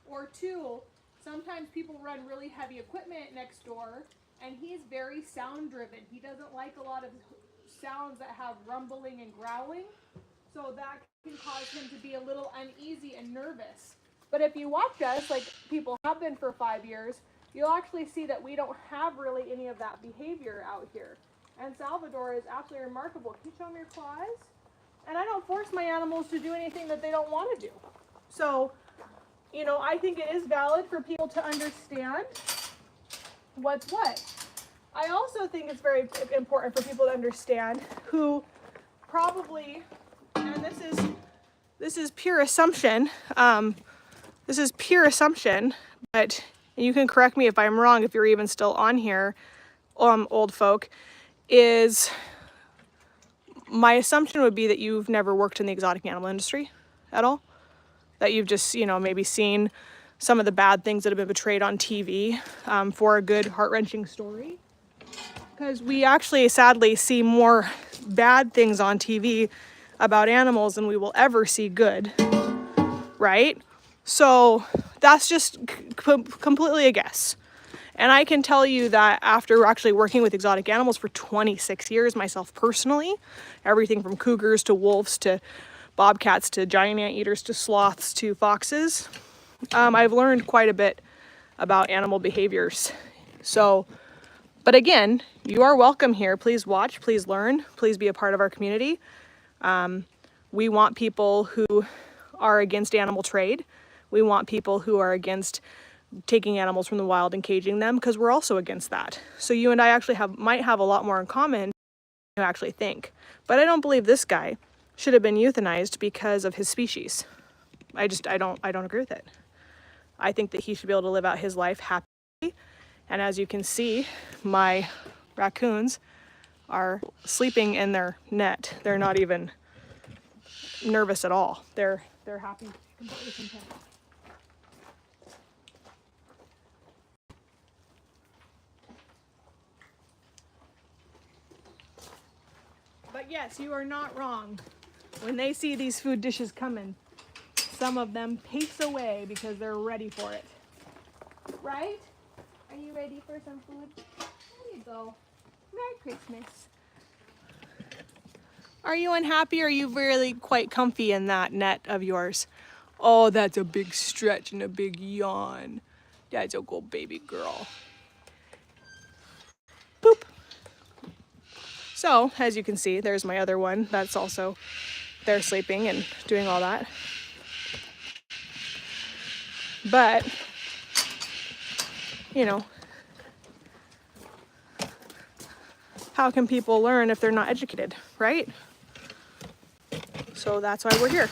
Or two, sometimes people run really heavy equipment next door and he's very sound driven. He doesn't like a lot of sounds that have rumbling and growling. So that can cause him to be a little uneasy and nervous. But if you watch us, like people have been for 5 years, you'll actually see that we don't have really any of that behavior out here. And Salvador is absolutely remarkable. Can you show me your claws? And I don't force my animals to do anything that they don't want to do. So, you know, I think it is valid for people to understand what's what. I also think it's very important for people to understand who probably, and this is pure assumption, but you can correct me if I'm wrong if you're even still on here, old folk, is my assumption would be that you've never worked in the exotic animal industry at all. That you've just, you know, maybe seen some of the bad things that have been portrayed on TV for a good heart-wrenching story. Because we actually sadly see more bad things on TV about animals than we will ever see good, right? So that's just completely a guess. And I can tell you that after actually working with exotic animals for 26 years myself personally, everything from cougars to wolves to bobcats to giant anteaters to sloths to foxes, I've learned quite a bit about animal behaviors. So, but again, you are welcome here. Please watch, please learn, please be a part of our community. We want people who are against animal trade. We want people who are against taking animals from the wild and caging them, because we're also against that. So you and I actually might have a lot more in common than you actually think. But I don't believe this guy should have been euthanized because of his species. I don't agree with it. I think that he should be able to live out his life happily. And as you can see, my raccoons are sleeping in their net. They're not even nervous at all. They're happy, completely content. But yes, you are not wrong. When they see these food dishes coming, some of them pace away because they're ready for it. Right? Are you ready for some food? There you go. Merry Christmas. Are you unhappy or are you really quite comfy in that net of yours? Oh, that's a big stretch and a big yawn. That's a good baby girl. Boop. So, as you can see, there's my other one. That's also there sleeping and doing all that. But, you know, how can people learn if they're not educated, right? So that's why we're here.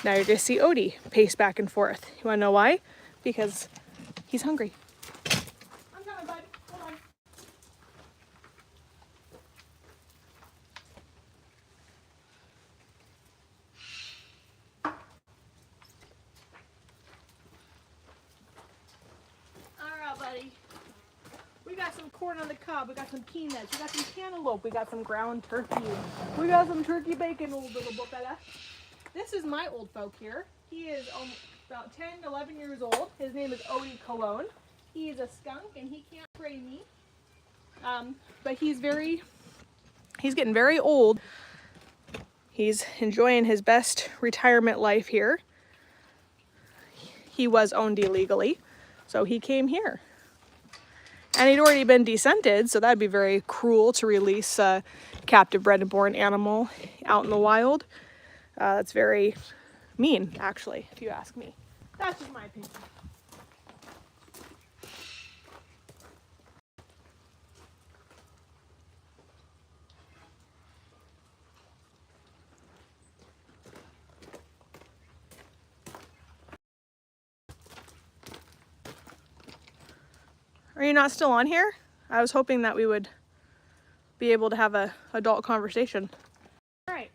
Now you're gonna see Odie pace back and forth. You wanna know why? Because he's hungry. I'm coming, bud. Hold on. All right, buddy. We got some corn on the cob. We got some peanuts. We got some cantaloupe. We got some ground turkey. We got some turkey bacon, old little fella. This is my old folk here. He is about 10, 11 years old. His name is Odie Cologne. He is a skunk and he can't spray me. But he's getting very old. He's enjoying his best retirement life here. He was owned illegally, so he came here. And he'd already been descented, so that'd be very cruel to release a captive bred and born animal out in the wild. That's very mean, actually, if you ask me. That's just my opinion. Are you not still on here? I was hoping that we would be able to have a adult conversation. All right.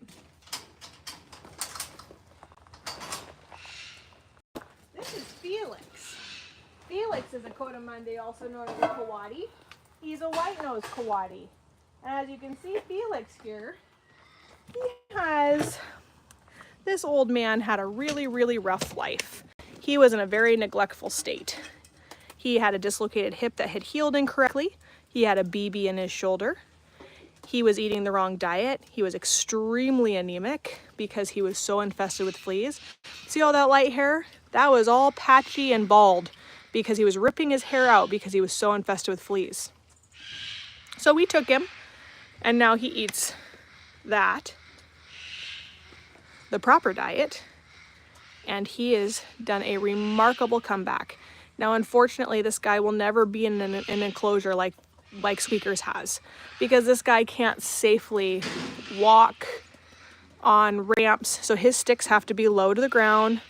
This is Felix. Felix is a Coatimundi, also known as a coati. He's a white-nosed coati. And as you can see, Felix here, this old man had a really, really rough life. He was in a very neglectful state. He had a dislocated hip that had healed incorrectly. He had a BB in his shoulder. He was eating the wrong diet. He was extremely anemic because he was so infested with fleas. See all that light hair? That was all patchy and bald because he was ripping his hair out because he was so infested with fleas. So we took him, and now he eats that, the proper diet, and he has done a remarkable comeback. Now, unfortunately, this guy will never be in an enclosure like Squeakers has, because this guy can't safely walk on ramps, so his sticks have to be low to the ground.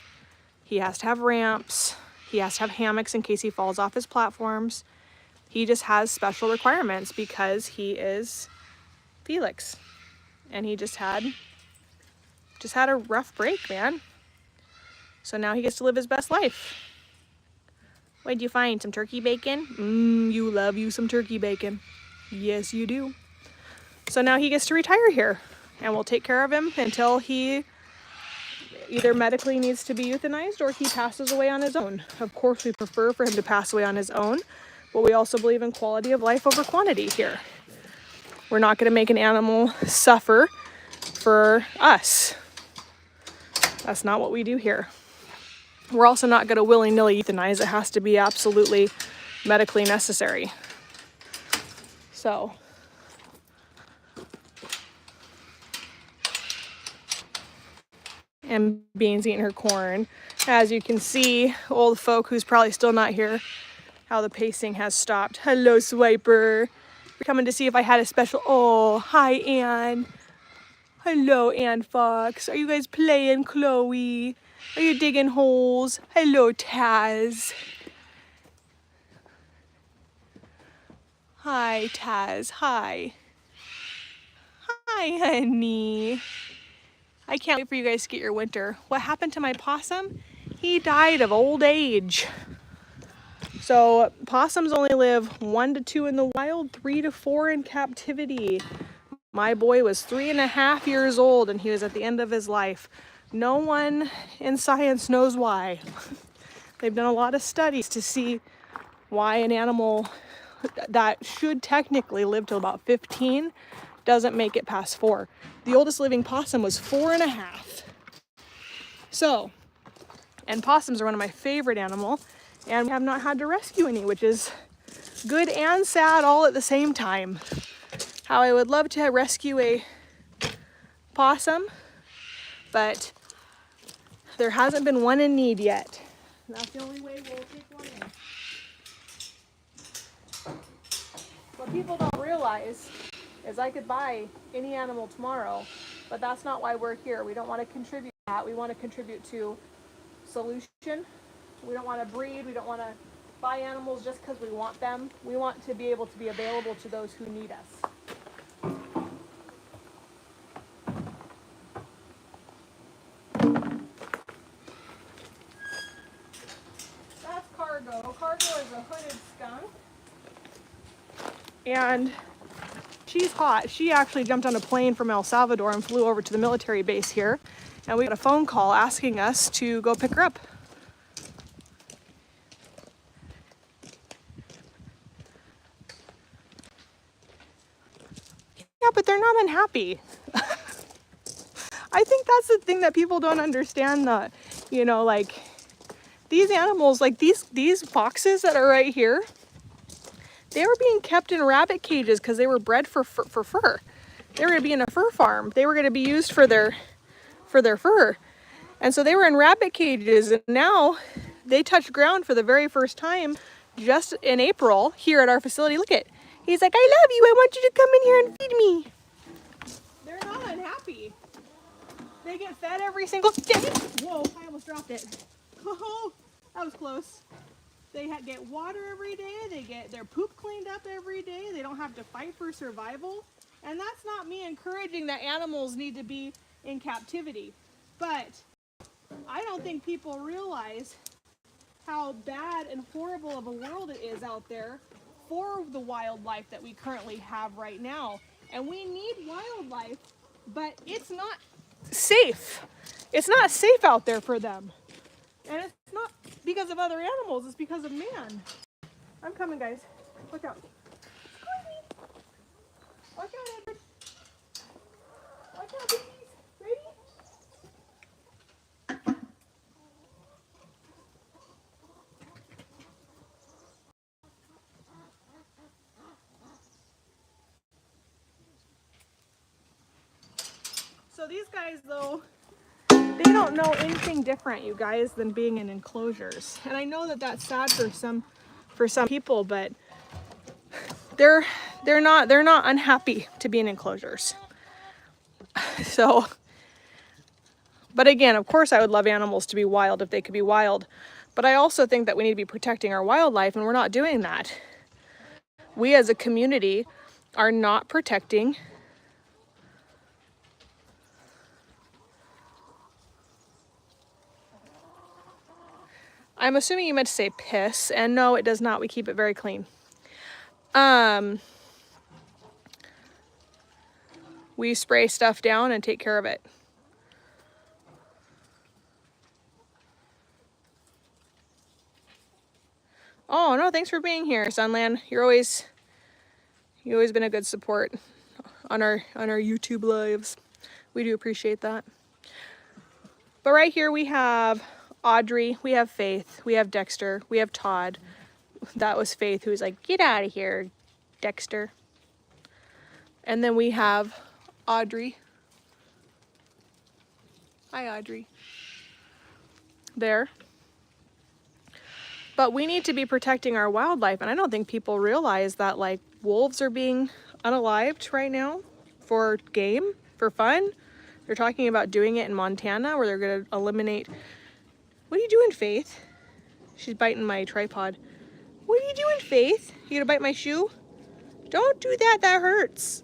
He has to have ramps. He has to have hammocks in case he falls off his platforms. He just has special requirements because he is Felix, and he just had a rough break, man. So now he gets to live his best life. What'd you find? Some turkey bacon? You love you some turkey bacon. Yes, you do. So now he gets to retire here, and we'll take care of him until he either medically needs to be euthanized or he passes away on his own. Of course, we prefer for him to pass away on his own, but we also believe in quality of life over quantity here. We're not going to make an animal suffer for us. That's not what we do here. We're also not going to willy-nilly euthanize. It has to be absolutely medically necessary. So, and Bean's eating her corn. As you can see, old folk who's probably still not here, how the pacing has stopped. Hello, Swiper. We're coming to see if I had a special. Oh, hi, Anne. Hello, Anne Fox. Are you guys playing, Chloe? Are you digging holes? Hello, Taz. Hi, Taz. Hi. Hi, honey. I can't wait for you guys to get your winter. What happened to my possum? He died of old age. So possums only live 1 to 2 in the wild, 3 to 4 in captivity. My boy was 3.5 years old and he was at the end of his life. No one in science knows why. They've done a lot of studies to see why an animal that should technically live till about 15 doesn't make it past 4. The oldest living possum was 4.5. So, and possums are one of my favorite animals, and we have not had to rescue any, which is good and sad all at the same time. How I would love to rescue a possum, but there hasn't been one in need yet. That's the only way we'll take one in. What people don't realize is I could buy any animal tomorrow, but that's not why we're here. We don't want to contribute to that. We want to contribute to solution. We don't want to breed. We don't want to buy animals just because we want them. We want to be able to be available to those who need us. That's Cargo. Cargo is a hooded skunk. And she's hot. She actually jumped on a plane from El Salvador and flew over to the military base here. And we got a phone call asking us to go pick her up. Yeah, but they're not unhappy. I think that's the thing that people don't understand, that, you know, like these animals, like these foxes that are right here, they were being kept in rabbit cages because they were bred for fur. They were going to be in a fur farm. They were going to be used for their fur. And so they were in rabbit cages, and now they touched ground for the very first time just in April here at our facility. Look at, he's like, I love you. I want you to come in here and feed me. They're not unhappy. They get fed every single day. Whoa, I almost dropped it. Oh, that was close. They get water every day. They get their poop cleaned up every day. They don't have to fight for survival. And that's not me encouraging that animals need to be in captivity. But I don't think people realize how bad and horrible of a world it is out there for the wildlife that we currently have right now. And we need wildlife, but it's not safe. It's not safe out there for them. And it's not because of other animals, it's because of man. I'm coming, guys. Look out. Watch out, Edward. Watch out, babies. Ready? So these guys, though, they don't know anything different, you guys, than being in enclosures. And I know that that's sad for some people, but they're not unhappy to be in enclosures. So, but again, of course, I would love animals to be wild if they could be wild. But I also think that we need to be protecting our wildlife, and we're not doing that. We as a community are not protecting I'm assuming you meant to say piss, and no, it does not. We keep it very clean. We spray stuff down and take care of it. Oh, no, thanks for being here, Sunland. You've always been a good support on our YouTube lives. We do appreciate that. But right here we have Audrey, we have Faith, we have Dexter, we have Todd. That was Faith who was like, get out of here, Dexter. And then we have Audrey. Hi, Audrey. There. But we need to be protecting our wildlife, and I don't think people realize that, like, wolves are being unalived right now for game, for fun. They're talking about doing it in Montana where they're going to eliminate... What are you doing, Faith? She's biting my tripod. What are you doing, Faith? You gonna bite my shoe? Don't do that, that hurts.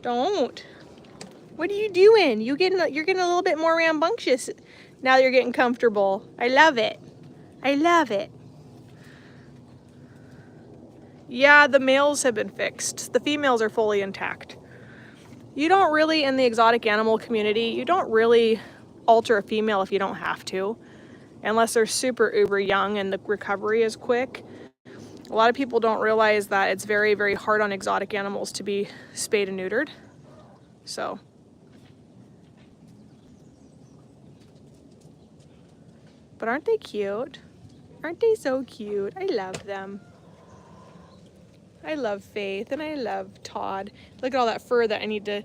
Don't. What are you doing? You're getting a little bit more rambunctious now that you're getting comfortable. I love it. I love it. Yeah, the males have been fixed. The females are fully intact. You don't really, in the exotic animal community, you don't really alter a female if you don't have to, unless they're super uber young and the recovery is quick. A lot of people don't realize that it's very, very hard on exotic animals to be spayed and neutered. So. But aren't they cute? Aren't they so cute? I love them. I love Faith and I love Todd. Look at all that fur that I need to,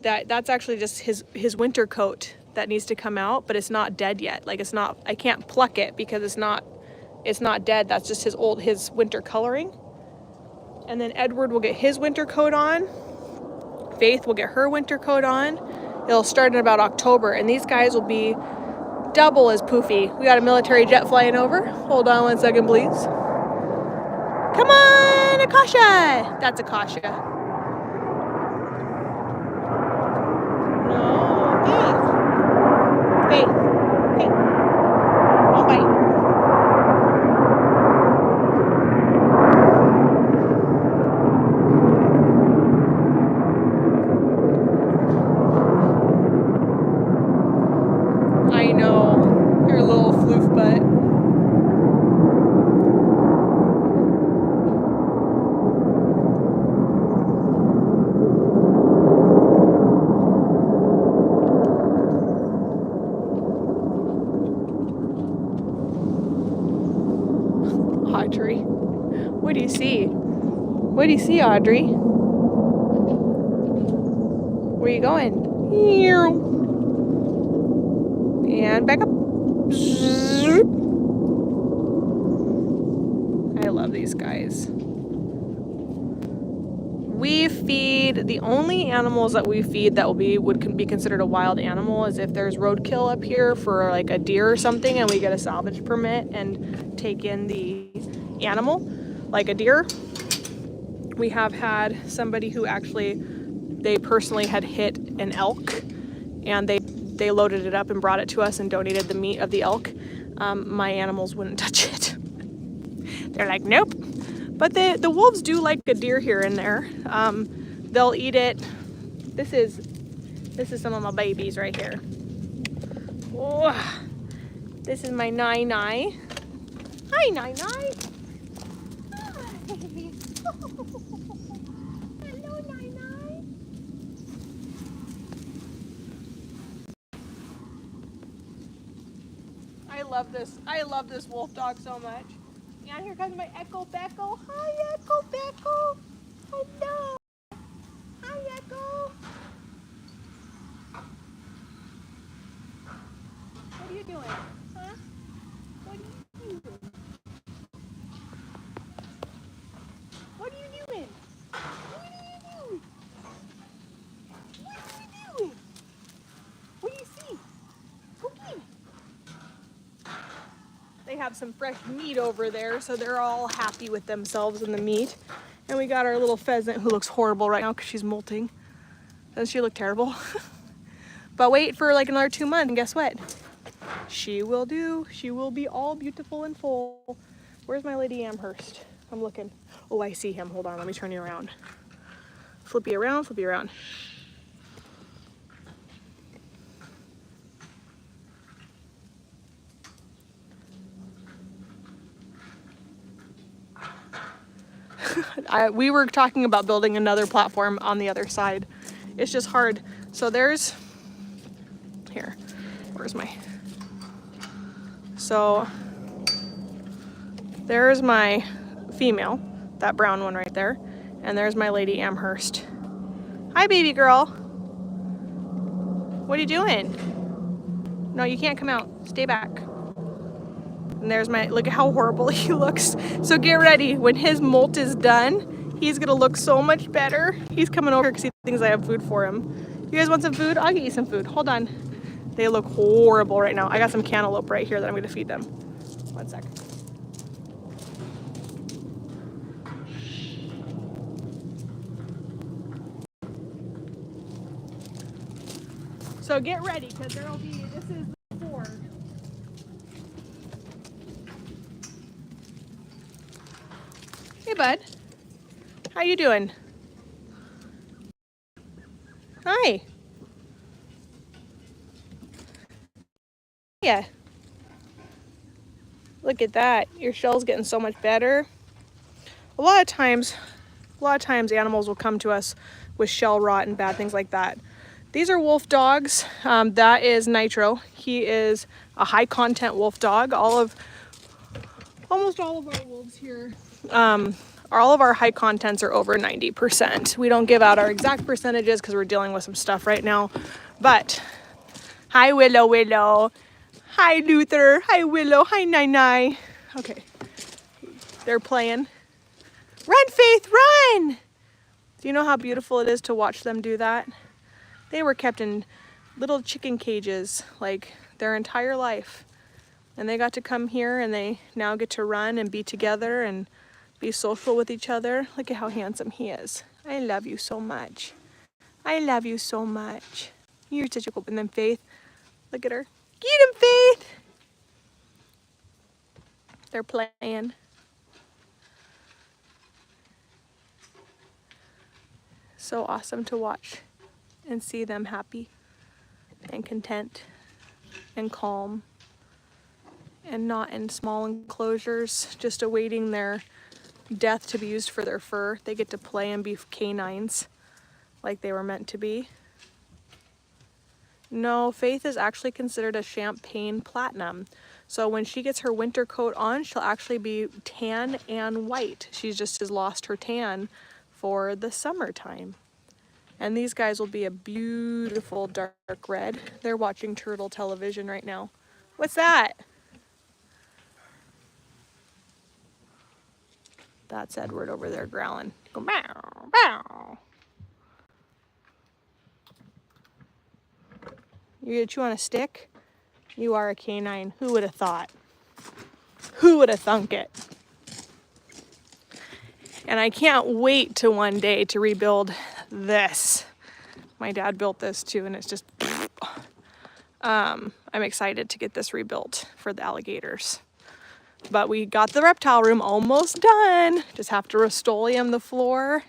that's actually just his winter coat that needs to come out, but it's not dead yet. Like, it's not, I can't pluck it because it's not dead. That's just his winter coloring. And then Edward will get his winter coat on. Faith will get her winter coat on. It'll start in about October, and these guys will be double as poofy. We got a military jet flying over. Hold on 1 second, please. Come on, Akasha. That's Akasha. No, Faith. Faith. Don't bite. I know. You're a little floof butt. Audrey. What do you see? What do you see, Audrey? Where are you going? And back up. I love these guys. We feed, the only animals that we feed that would be considered a wild animal is if there's roadkill up here for like a deer or something and we get a salvage permit and take in the animal, like a deer. We have had somebody who actually, they personally had hit an elk, and they loaded it up and brought it to us and donated the meat of the elk. My animals wouldn't touch it. They're like, nope. But the wolves do like a deer here and there. They'll eat it. This is some of my babies right here. Oh, this is my Nai Nai. Hi, Nai Nai. Hi. Hello, Nai Nai. I love this wolf dog so much. And here comes my Echo Becco. Hi, Echo Becco. Hello. Hi, Echo. What are you doing? Huh? What are you doing? What are you doing? What are you doing? What are you doing? What do you see? Cookie. They have some fresh meat over there, so they're all happy with themselves and the meat. And we got our little pheasant who looks horrible right now because she's molting. Doesn't she look terrible? But wait for like another 2 months and guess what? She will do. She will be all beautiful and full. Where's my Lady Amherst? I'm looking. Oh, I see him. Hold on, let me turn you around. Flip you around, flip you around. We were talking about building another platform on the other side. It's just hard. So there's, here, where's my, so there's my female, that brown one right there. And there's my Lady Amherst. Hi, baby girl. What are you doing? No, you can't come out. Stay back. And there's my, look at how horrible he looks. So get ready. When his molt is done, he's gonna look so much better. He's coming over because he thinks I have food for him. You guys want some food? I'll get you some food. Hold on. They look horrible right now. I got some cantaloupe right here that I'm gonna feed them. 1 sec. So get ready, because there'll be, this is the 4. Hey, bud. How you doing? Hi. Yeah. Look at that. Your shell's getting so much better. A lot of times animals will come to us with shell rot and bad things like that. These are wolf dogs. That is Nitro. He is a high content wolf dog. Almost all of our wolves here, all of our high contents are over 90%. We don't give out our exact percentages because we're dealing with some stuff right now. But hi, Willow Willow. Hi, Luther. Hi, Willow. Hi, Nai Nai. Okay, they're playing. Run, Faith, run! Do you know how beautiful it is to watch them do that? They were kept in little chicken cages like their entire life. And they got to come here and they now get to run and be together and be social with each other. Look at how handsome he is. I love you so much. I love you so much. You're such a cool. And then Faith, look at her. Get him, Faith! They're playing. So awesome to watch and see them happy and content and calm and not in small enclosures, just awaiting their death to be used for their fur. They get to play and be canines like they were meant to be. No, Faith is actually considered a champagne platinum. So when she gets her winter coat on, she'll actually be tan and white. She just has lost her tan for the summertime. And these guys will be a beautiful dark red. They're watching turtle television right now. What's that? That's Edward over there growling. Go bow, bow. You gonna chew on a stick? You are a canine. Who would have thought? Who would have thunk it? And I can't wait to one day to rebuild this. My dad built this too, and it's just, I'm excited to get this rebuilt for the alligators. But we got the reptile room almost done. Just have to Rust-Oleum the floor.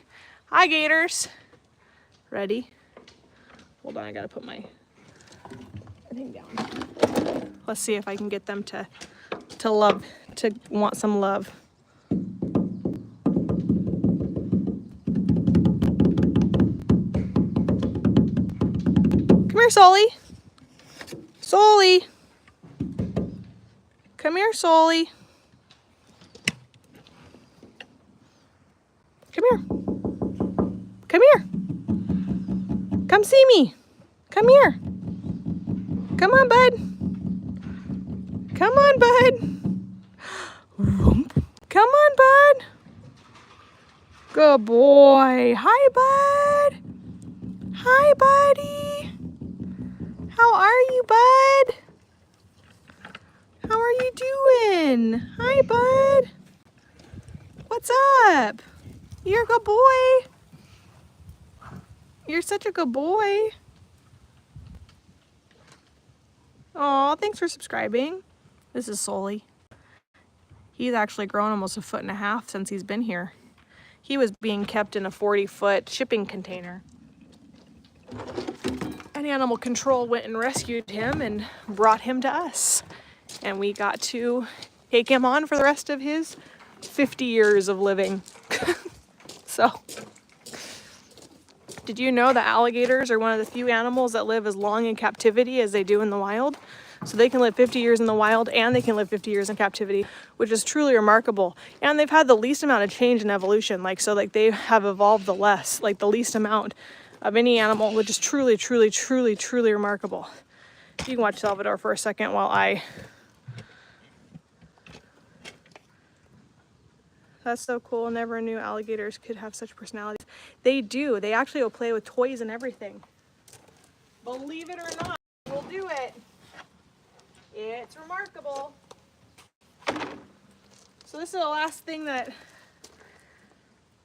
Hi, gators. Ready? Hold on, I gotta put my thing down. Let's see if I can get them to want some love. Come here, Sully. Sully. Come here, Sully. Come here. Come here. Come see me. Come here. Come on, bud. Come on, bud. Come on, bud. Good boy. Hi, bud. Hi, buddy. How are you, bud? How are you doing? Hi, bud. What's up? You're a good boy. You're such a good boy. Aw, thanks for subscribing. This is Sully. He's actually grown almost 1.5 feet since he's been here. He was being kept in a 40-foot shipping container. And animal control went and rescued him and brought him to us. And we got to take him on for the rest of his 50 years of living. So, did you know that alligators are one of the few animals that live as long in captivity as they do in the wild? So they can live 50 years in the wild and they can live 50 years in captivity, which is truly remarkable. And they've had the least amount of change in evolution. Like they have evolved the least amount of any animal, which is truly, truly, truly, truly remarkable. You can watch Salvador for a second while I... That's so cool. Never knew alligators could have such personalities. They do. They actually will play with toys and everything. Believe it or not, we'll do it. It's remarkable. So this is the last thing that...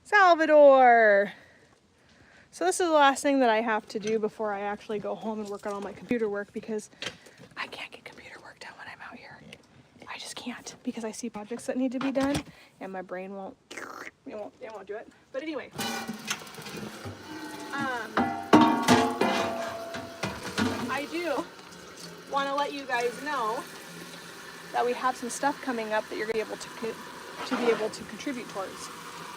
Salvador! So this is the last thing that I have to do before I actually go home and work on all my computer work, because I can't get computer work done when I'm out here. I just can't, because I see projects that need to be done and my brain won't do it. But anyway, I do want to let you guys know that we have some stuff coming up that you're going to be able to contribute towards.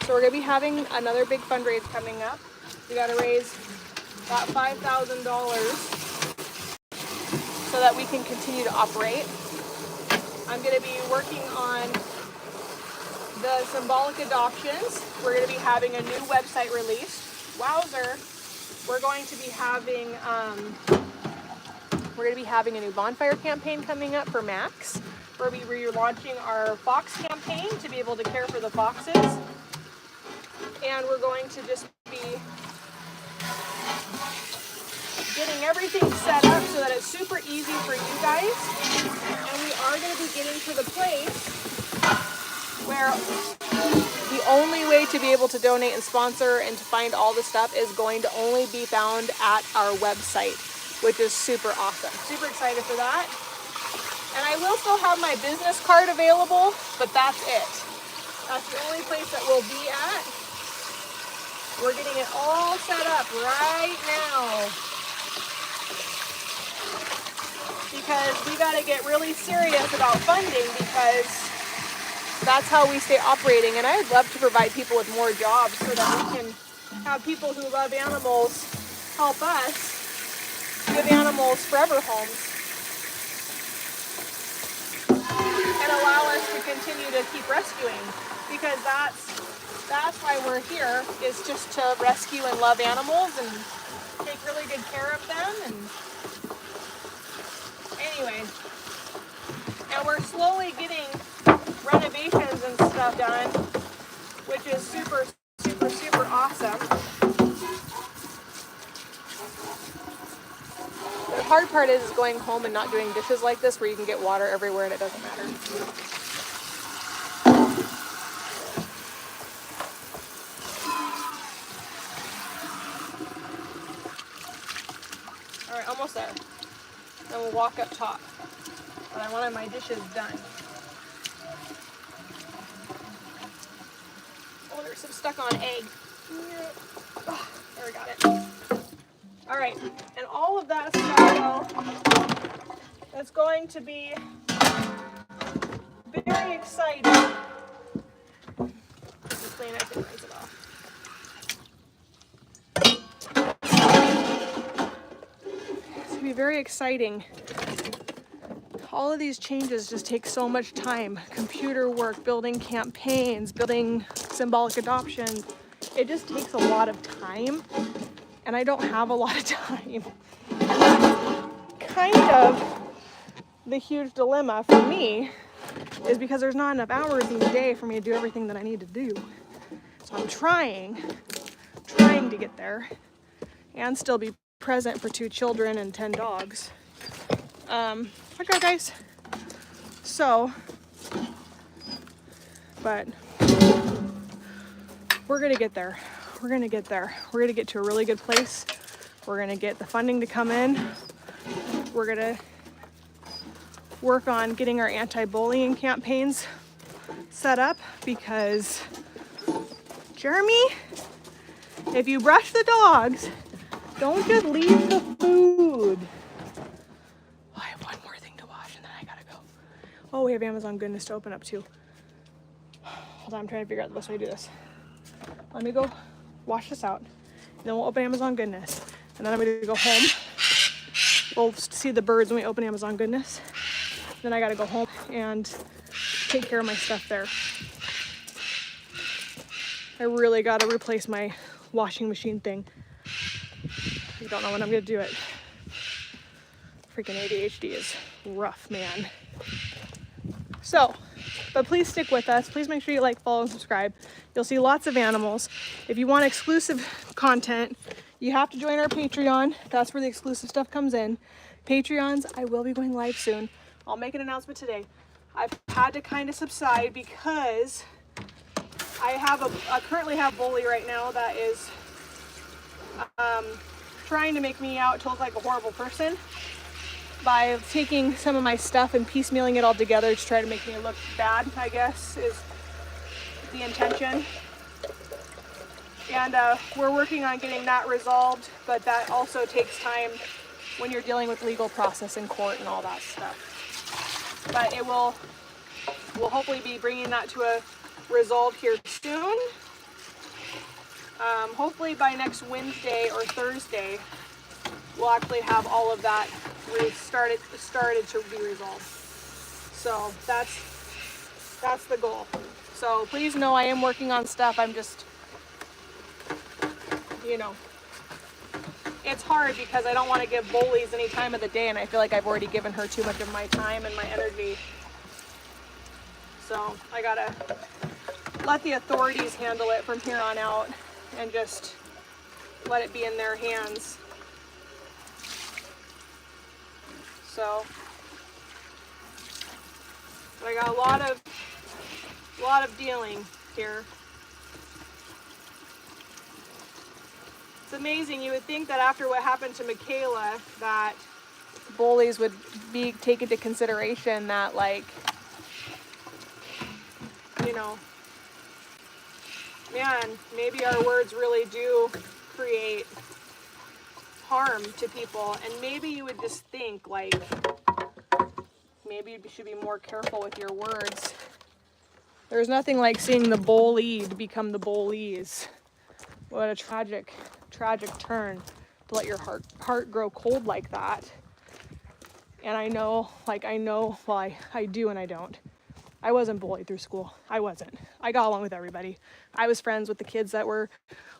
So we're going to be having another big fundraise coming up. We got to raise about $5,000 so that we can continue to operate. I'm going to be working on the symbolic adoptions. We're going to be having a new website released. Wowzer! We're going to be having a new bonfire campaign coming up for Max. We're going to be relaunching our fox campaign to be able to care for the foxes. And we're going to just be getting everything set up so that it's super easy for you guys. And we are going to be getting to the place where the only way to be able to donate and sponsor and to find all the stuff is going to only be found at our website, which is super awesome. Super excited for that. And I will still have my business card available, but that's it. That's the only place that we'll be at. We're getting it all set up right now, because we got to get really serious about funding, because that's how we stay operating. And I'd love to provide people with more jobs so that we can have people who love animals help us give animals forever homes and allow us to continue to keep rescuing, because that's why we're here, is just to rescue and love animals and take really good care of them. And anyway, and we're slowly getting renovations and stuff done, which is super, super, super awesome. The hard part is going home and not doing dishes like this, where you can get water everywhere and it doesn't matter. almost there. Then we'll walk up top. But I wanted my dishes done. Oh, there's some stuck on egg. Oh, there we got it. All right, and all of that stuff, it's going to be very exciting. Just clean it and rinse it off. It's going to be very exciting. All of these changes just take so much time. Computer work, building campaigns, building symbolic adoption. It just takes a lot of time, and I don't have a lot of time. Kind of the huge dilemma for me is because there's not enough hours in the day for me to do everything that I need to do. So I'm trying to get there and still be present for 2 children and 10 dogs. Okay, guys. So, but we're gonna get there. We're gonna get there. We're gonna get to a really good place. We're gonna get the funding to come in. We're gonna work on getting our anti-bullying campaigns set up because, Jeremy, if you brush the dogs, don't just leave the food. Oh, I have one more thing to wash and then I gotta go. Oh, we have Amazon Goodness to open up too. Hold on, I'm trying to figure out the best way to do this. Let me go wash this out. And then we'll open Amazon Goodness. And then I'm gonna go home. We'll see the birds when we open Amazon Goodness. Then I gotta go home and take care of my stuff there. I really gotta replace my washing machine thing. I don't know when I'm gonna do it. Freaking ADHD is rough, man. So, but please stick with us. Please make sure you like, follow, and subscribe. You'll see lots of animals. If you want exclusive content, you have to join our Patreon. That's where the exclusive stuff comes in. Patreons, I will be going live soon. I'll make an announcement today. I've had to kind of subside because I currently have Bully right now that is trying to make me out to look like a horrible person by taking some of my stuff and piecemealing it all together to try to make me look bad, I guess, is the intention. And we're working on getting that resolved, but that also takes time when you're dealing with legal process in court and all that stuff. But we'll hopefully be bringing that to a resolve here soon. Hopefully by next Wednesday or Thursday, we'll actually have all of that started to be resolved. So that's the goal. So please know I am working on stuff. I'm just, it's hard because I don't want to give Bullies any time of the day, and I feel like I've already given her too much of my time and my energy. So I gotta let the authorities handle it from here on out and just let it be in their hands. So I got a lot of dealing here. It's amazing. You would think that after what happened to Michaela, that Bullies would be taken into consideration, that man, maybe our words really do create harm to people, and maybe you would just think maybe you should be more careful with your words. There's nothing like seeing the bullied become the bullies. What a tragic turn to let your heart grow cold like that. And I know, well, I do and I don't. I wasn't bullied through school. I wasn't. I got along with everybody. I was friends with the kids that were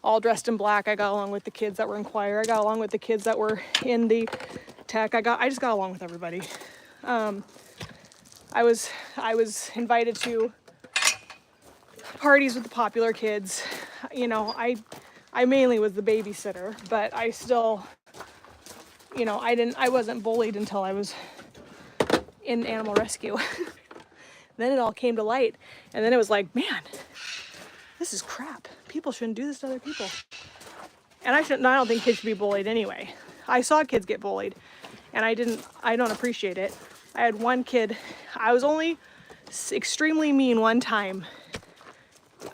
all dressed in black. I got along with the kids that were in choir. I got along with the kids that were in the tech. I just got along with everybody. I was invited to parties with the popular kids. I mainly was the babysitter, but I still, I wasn't bullied until I was in animal rescue. Then it all came to light, and then it was like, man, this is crap. People shouldn't do this to other people. And I don't think kids should be bullied anyway. I saw kids get bullied, and I don't appreciate it. I had one kid, I was only extremely mean one time.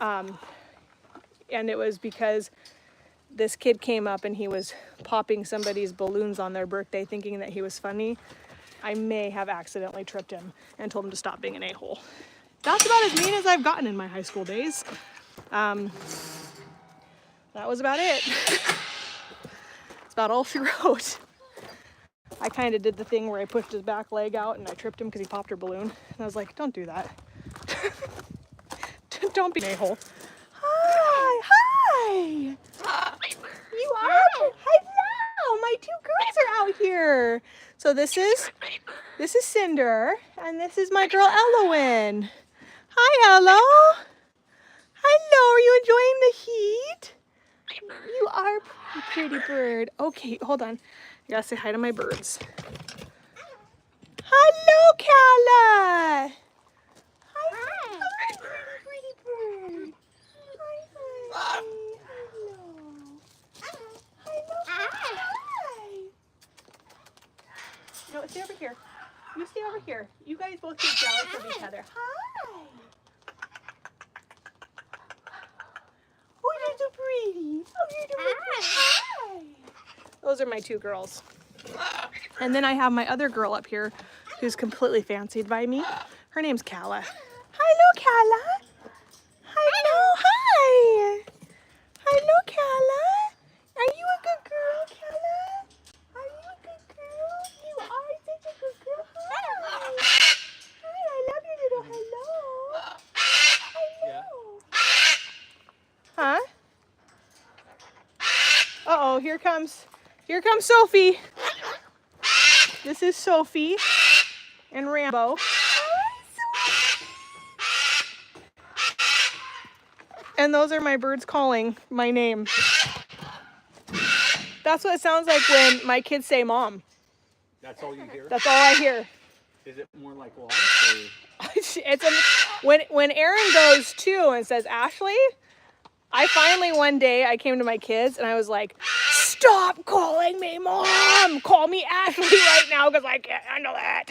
And it was because this kid came up and he was popping somebody's balloons on their birthday thinking that he was funny. I may have accidentally tripped him and told him to stop being an a-hole. That's about as mean as I've gotten in my high school days. That was about it. It's about all she wrote. I kind of did the thing where I pushed his back leg out and I tripped him because he popped her balloon. And I was like, don't do that. Don't be an a-hole. Hi, hi. You are? Hello, my two girls are out here. So this is Cinder, and this is my girl Elowen. Hi, Elo. Hello, are you enjoying the heat? You are a pretty bird. Okay, hold on. I gotta say hi to my birds. Hello, Calla. Hi, pretty bird. Hi. Hello. Hi. No, stay over here. You stay over here. You guys both get jealous of each other. Hi. Oh, you're so pretty. Oh, you're so pretty. Hi. Those are my two girls. And then I have my other girl up here who's completely fancied by me. Her name's Calla. Hello, Calla. Hello, hi. Hello, Calla. Are you a good girl, Calla? Are you a good girl? You are such a good girl. Hi. Hi, I love your little hello. Hello. Huh? Uh-oh, here comes Sophie. This is Sophie and Rambo. And those are my birds calling my name. That's what it sounds like when my kids say mom. That's all you hear? That's all I hear. Is it more like Wallace or? When Aaron goes too and says Ashley, I finally one day I came to my kids and I was like, stop calling me mom. Call me Ashley right now because I can't handle that.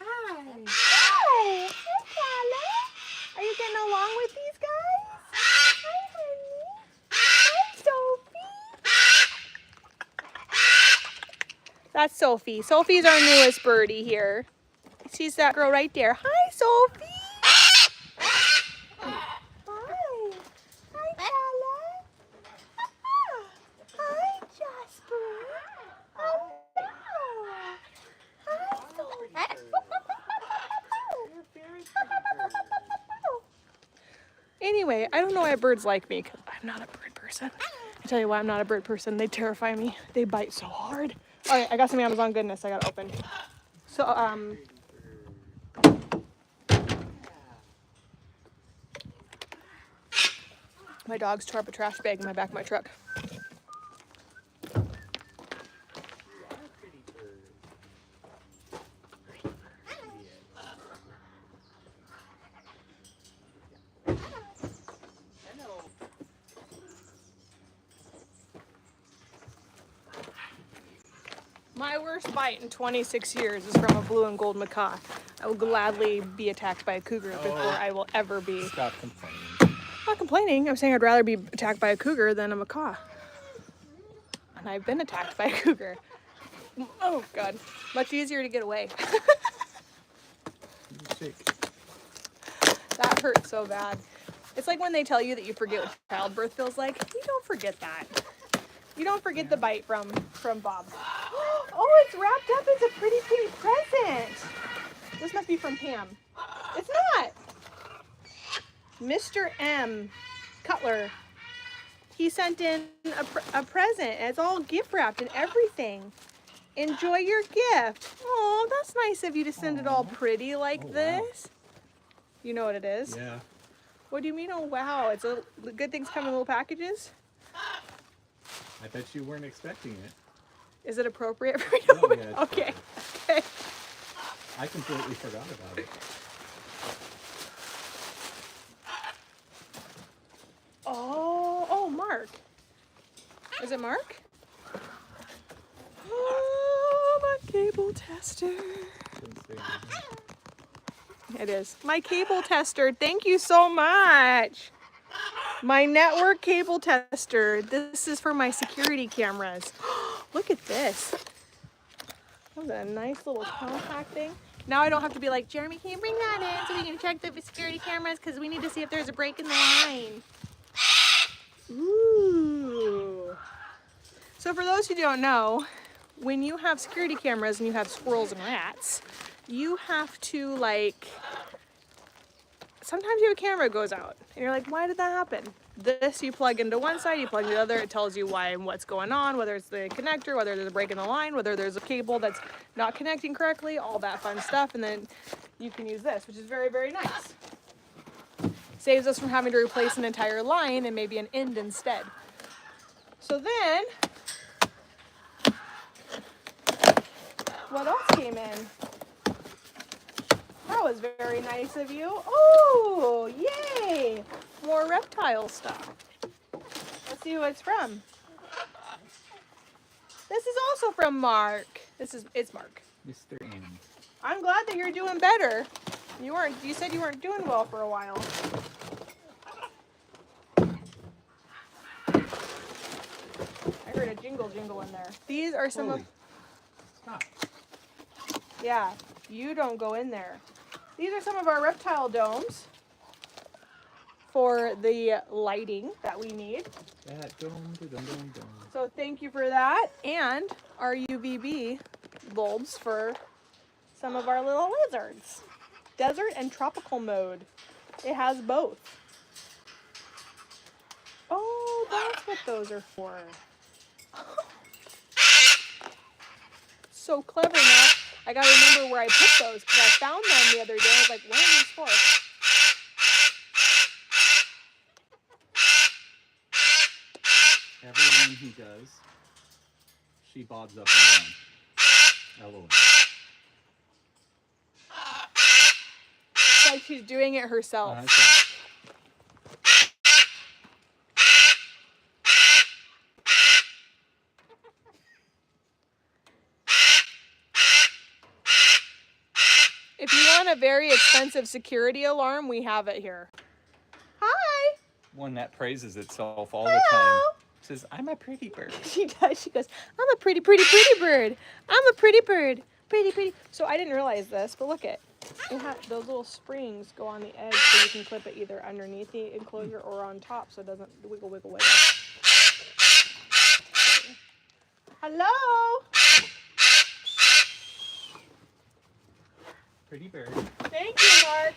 Hi. Hi. Hi, Calla. Are you getting along with these guys? Hi, honey. Hi, Sophie. That's Sophie. Sophie's our newest birdie here. She's that girl right there. Hi, Sophie. Hi. Hi, Calla. Hi, Jasper. Hello. Hi, Sophie. Anyway, I don't know why birds like me because I'm not a bird person. I tell you why I'm not a bird person. They terrify me. They bite so hard. All right, I got some Amazon goodness I got to open. So, my dogs tore up a trash bag in my back of my truck. My worst bite in 26 years is from a blue and gold macaw. I will gladly be attacked by a cougar before I will ever be. Stop complaining. I'm not complaining. I'm saying I'd rather be attacked by a cougar than a macaw. And I've been attacked by a cougar. Oh, God. Much easier to get away. That hurt so bad. It's like when they tell you that you forget what childbirth feels like. You don't forget that. You don't forget the bite from Bob. Oh, it's wrapped up as a pretty present. This must be from Pam. It's not. Mr. M. Cutler. He sent in a present. It's all gift wrapped and everything. Enjoy your gift. Oh, that's nice of you to send it all pretty like this. You know what it is? Yeah. What do you mean, oh wow? It's good things come in little packages? I bet you weren't expecting it. Is it appropriate for me to open? Yeah, Okay. Okay. I completely forgot about it. Oh, Mark. Is it Mark? Oh cable tester. Couldn't say anything. It is. My cable tester. Thank you so much. My network cable tester. This is for my security cameras. Look at this. That's a nice little compact thing. Now I don't have to be like, Jeremy, can you bring that in so we can check the security cameras because we need to see if there's a break in the line. Ooh. So for those who don't know, when you have security cameras and you have squirrels and rats, you have to like, sometimes your camera goes out and you're like, why did that happen? This you plug into one side, you plug into the other, it tells you why and what's going on, whether it's the connector, whether there's a break in the line, whether there's a cable that's not connecting correctly, all that fun stuff, and then you can use this, which is very, very nice. Saves us from having to replace an entire line and maybe an end instead. So then, what else came in? That was very nice of you. Oh, yay! More reptile stuff. Let's see who it's from. This is also from Mark. It's Mark. Mr. Annie. I'm glad that you're doing better. You said you weren't doing well for a while. I heard a jingle in there. These are some of... Stop. Yeah, you don't go in there. These are some of our reptile domes for the lighting that we need. That dome. So thank you for that. And our UVB bulbs for some of our little lizards. Desert and tropical mode. It has both. Oh, that's what those are for. So clever now. I gotta remember where I put those because I found them the other day. I was like, what are these for? Everyone he does, she bobs up and down. LOL. It's like she's doing it herself. If you want a very expensive security alarm, we have it here. Hi. One that praises itself all Hello. the time. Says, I'm a pretty bird. She does. She goes, I'm a pretty, pretty, pretty bird. I'm a pretty bird. Pretty, pretty. So I didn't realize this, but look it. Those little springs go on the edge so you can clip it either underneath the enclosure or on top so it doesn't wiggle, wiggle, wiggle. Hello. Pretty bird. Thank you, Mark.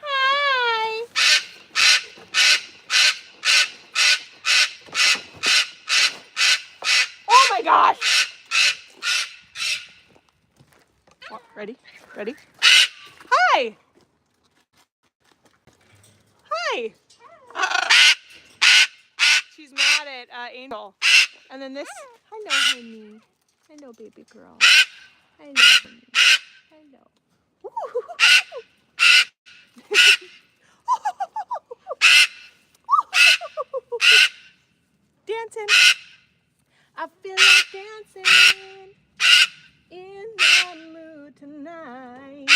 Hi. Oh my gosh. Oh, ready? Ready? Hi. Hi. She's mad at Angel. And then this, hello, honey. Hello, baby girl. Hello, honey. Hello. Dancing. I feel like dancing in the mood tonight.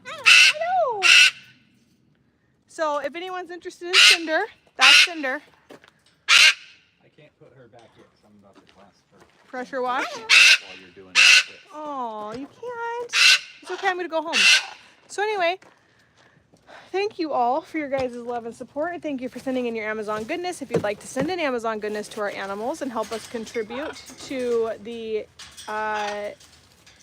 Hello. So if anyone's interested in Cinder, that's Cinder. I can't put her back yet because I'm about to clasp her. Pressure wash. While you're doing this. Oh, you can't. It's okay, I'm gonna go home. So anyway, thank you all for your guys' love and support. And thank you for sending in your Amazon goodness. If you'd like to send in Amazon goodness to our animals and help us contribute to the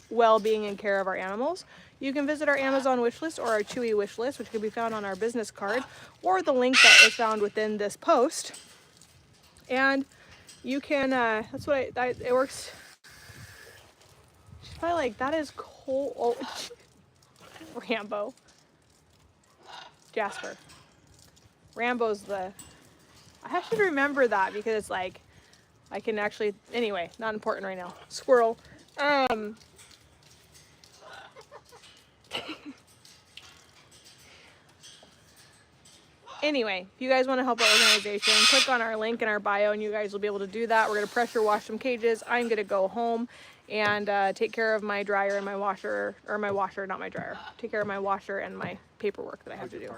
well-being and care of our animals, you can visit our Amazon wish list or our Chewy wish list, which can be found on our business card, or the link that is found within this post. And you can, that's what it works. She's probably like, that is cold. Oh, Rambo. Jasper. Rambo's the, I should remember that because it's like, I can actually, anyway, not important right now. Squirrel. Anyway, if you guys want to help our organization, click on our link in our bio and you guys will be able to do that. We're going to pressure wash some cages. I'm going to go home and take care of my dryer and my washer, or my washer, not my dryer. Take care of my washer and my paperwork that I have to do.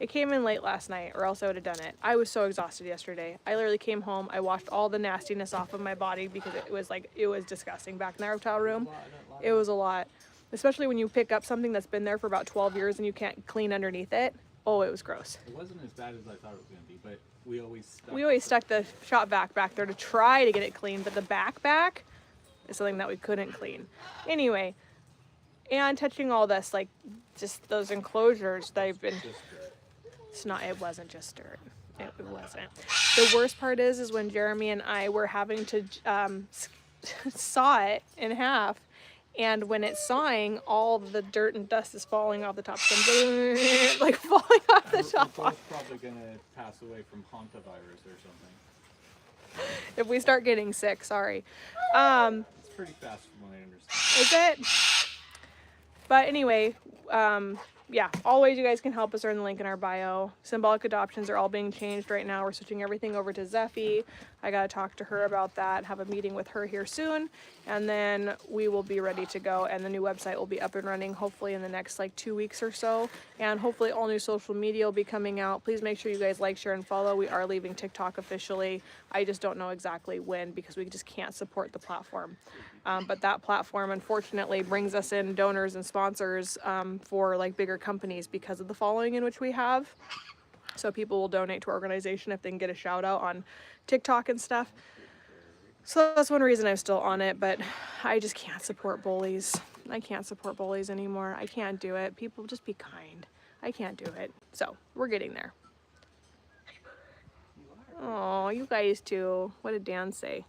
It came in late last night, or else I would have done it. I was so exhausted yesterday. I literally came home, I washed all the nastiness off of my body because it was disgusting back in the reptile room. It was a lot. Especially when you pick up something that's been there for about 12 years and you can't clean underneath it. Oh, it was gross. It wasn't as bad as I thought it was going to be, but we always stuck the shop vac back there to try to get it clean, but the back is something that we couldn't clean. Anyway, and touching all this, like just those enclosures that I've been, it wasn't just dirt. It wasn't. The worst part is when Jeremy and I were having to saw it in half. And when it's sawing, all the dirt and dust is falling off the top. Like falling off the top. We're both probably going to pass away from hantavirus or something. If we start getting sick, sorry. It's pretty fast from what I understand. Is it? But anyway, yeah, always you guys can help us in the link in our bio. Symbolic adoptions are all being changed right now. We're switching everything over to Zeffy. I got to talk to her about that, have a meeting with her here soon, and then we will be ready to go, and the new website will be up and running hopefully in the next like 2 weeks or so, and hopefully all new social media will be coming out. Please make sure you guys like, share, and follow. We are leaving TikTok officially. I just don't know exactly when because we just can't support the platform. But that platform unfortunately brings us in donors and sponsors for like bigger companies because of the following in which we have. So people will donate to our organization if they can get a shout out on TikTok and stuff. So that's one reason I'm still on it, but I just can't support bullies. I can't support bullies anymore. I can't do it. People just be kind. I can't do it. So we're getting there. Oh, you guys too. What did Dan say?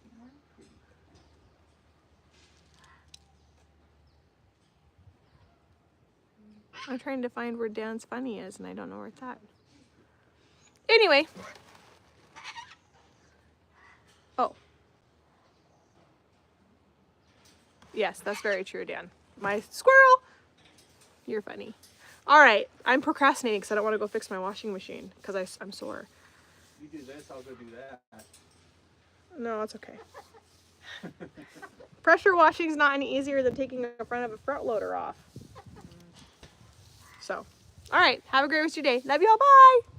I'm trying to find where Dan's funny is and I don't know where it's at. Anyway. Oh. Yes, that's very true, Dan. My squirrel. You're funny. All right, I'm procrastinating because I don't want to go fix my washing machine because I'm sore. You do this, I'll go do that. No, it's okay. Pressure washing is not any easier than taking the front of a front loader off. So, all right, have a great rest of your day. Love you all. Bye.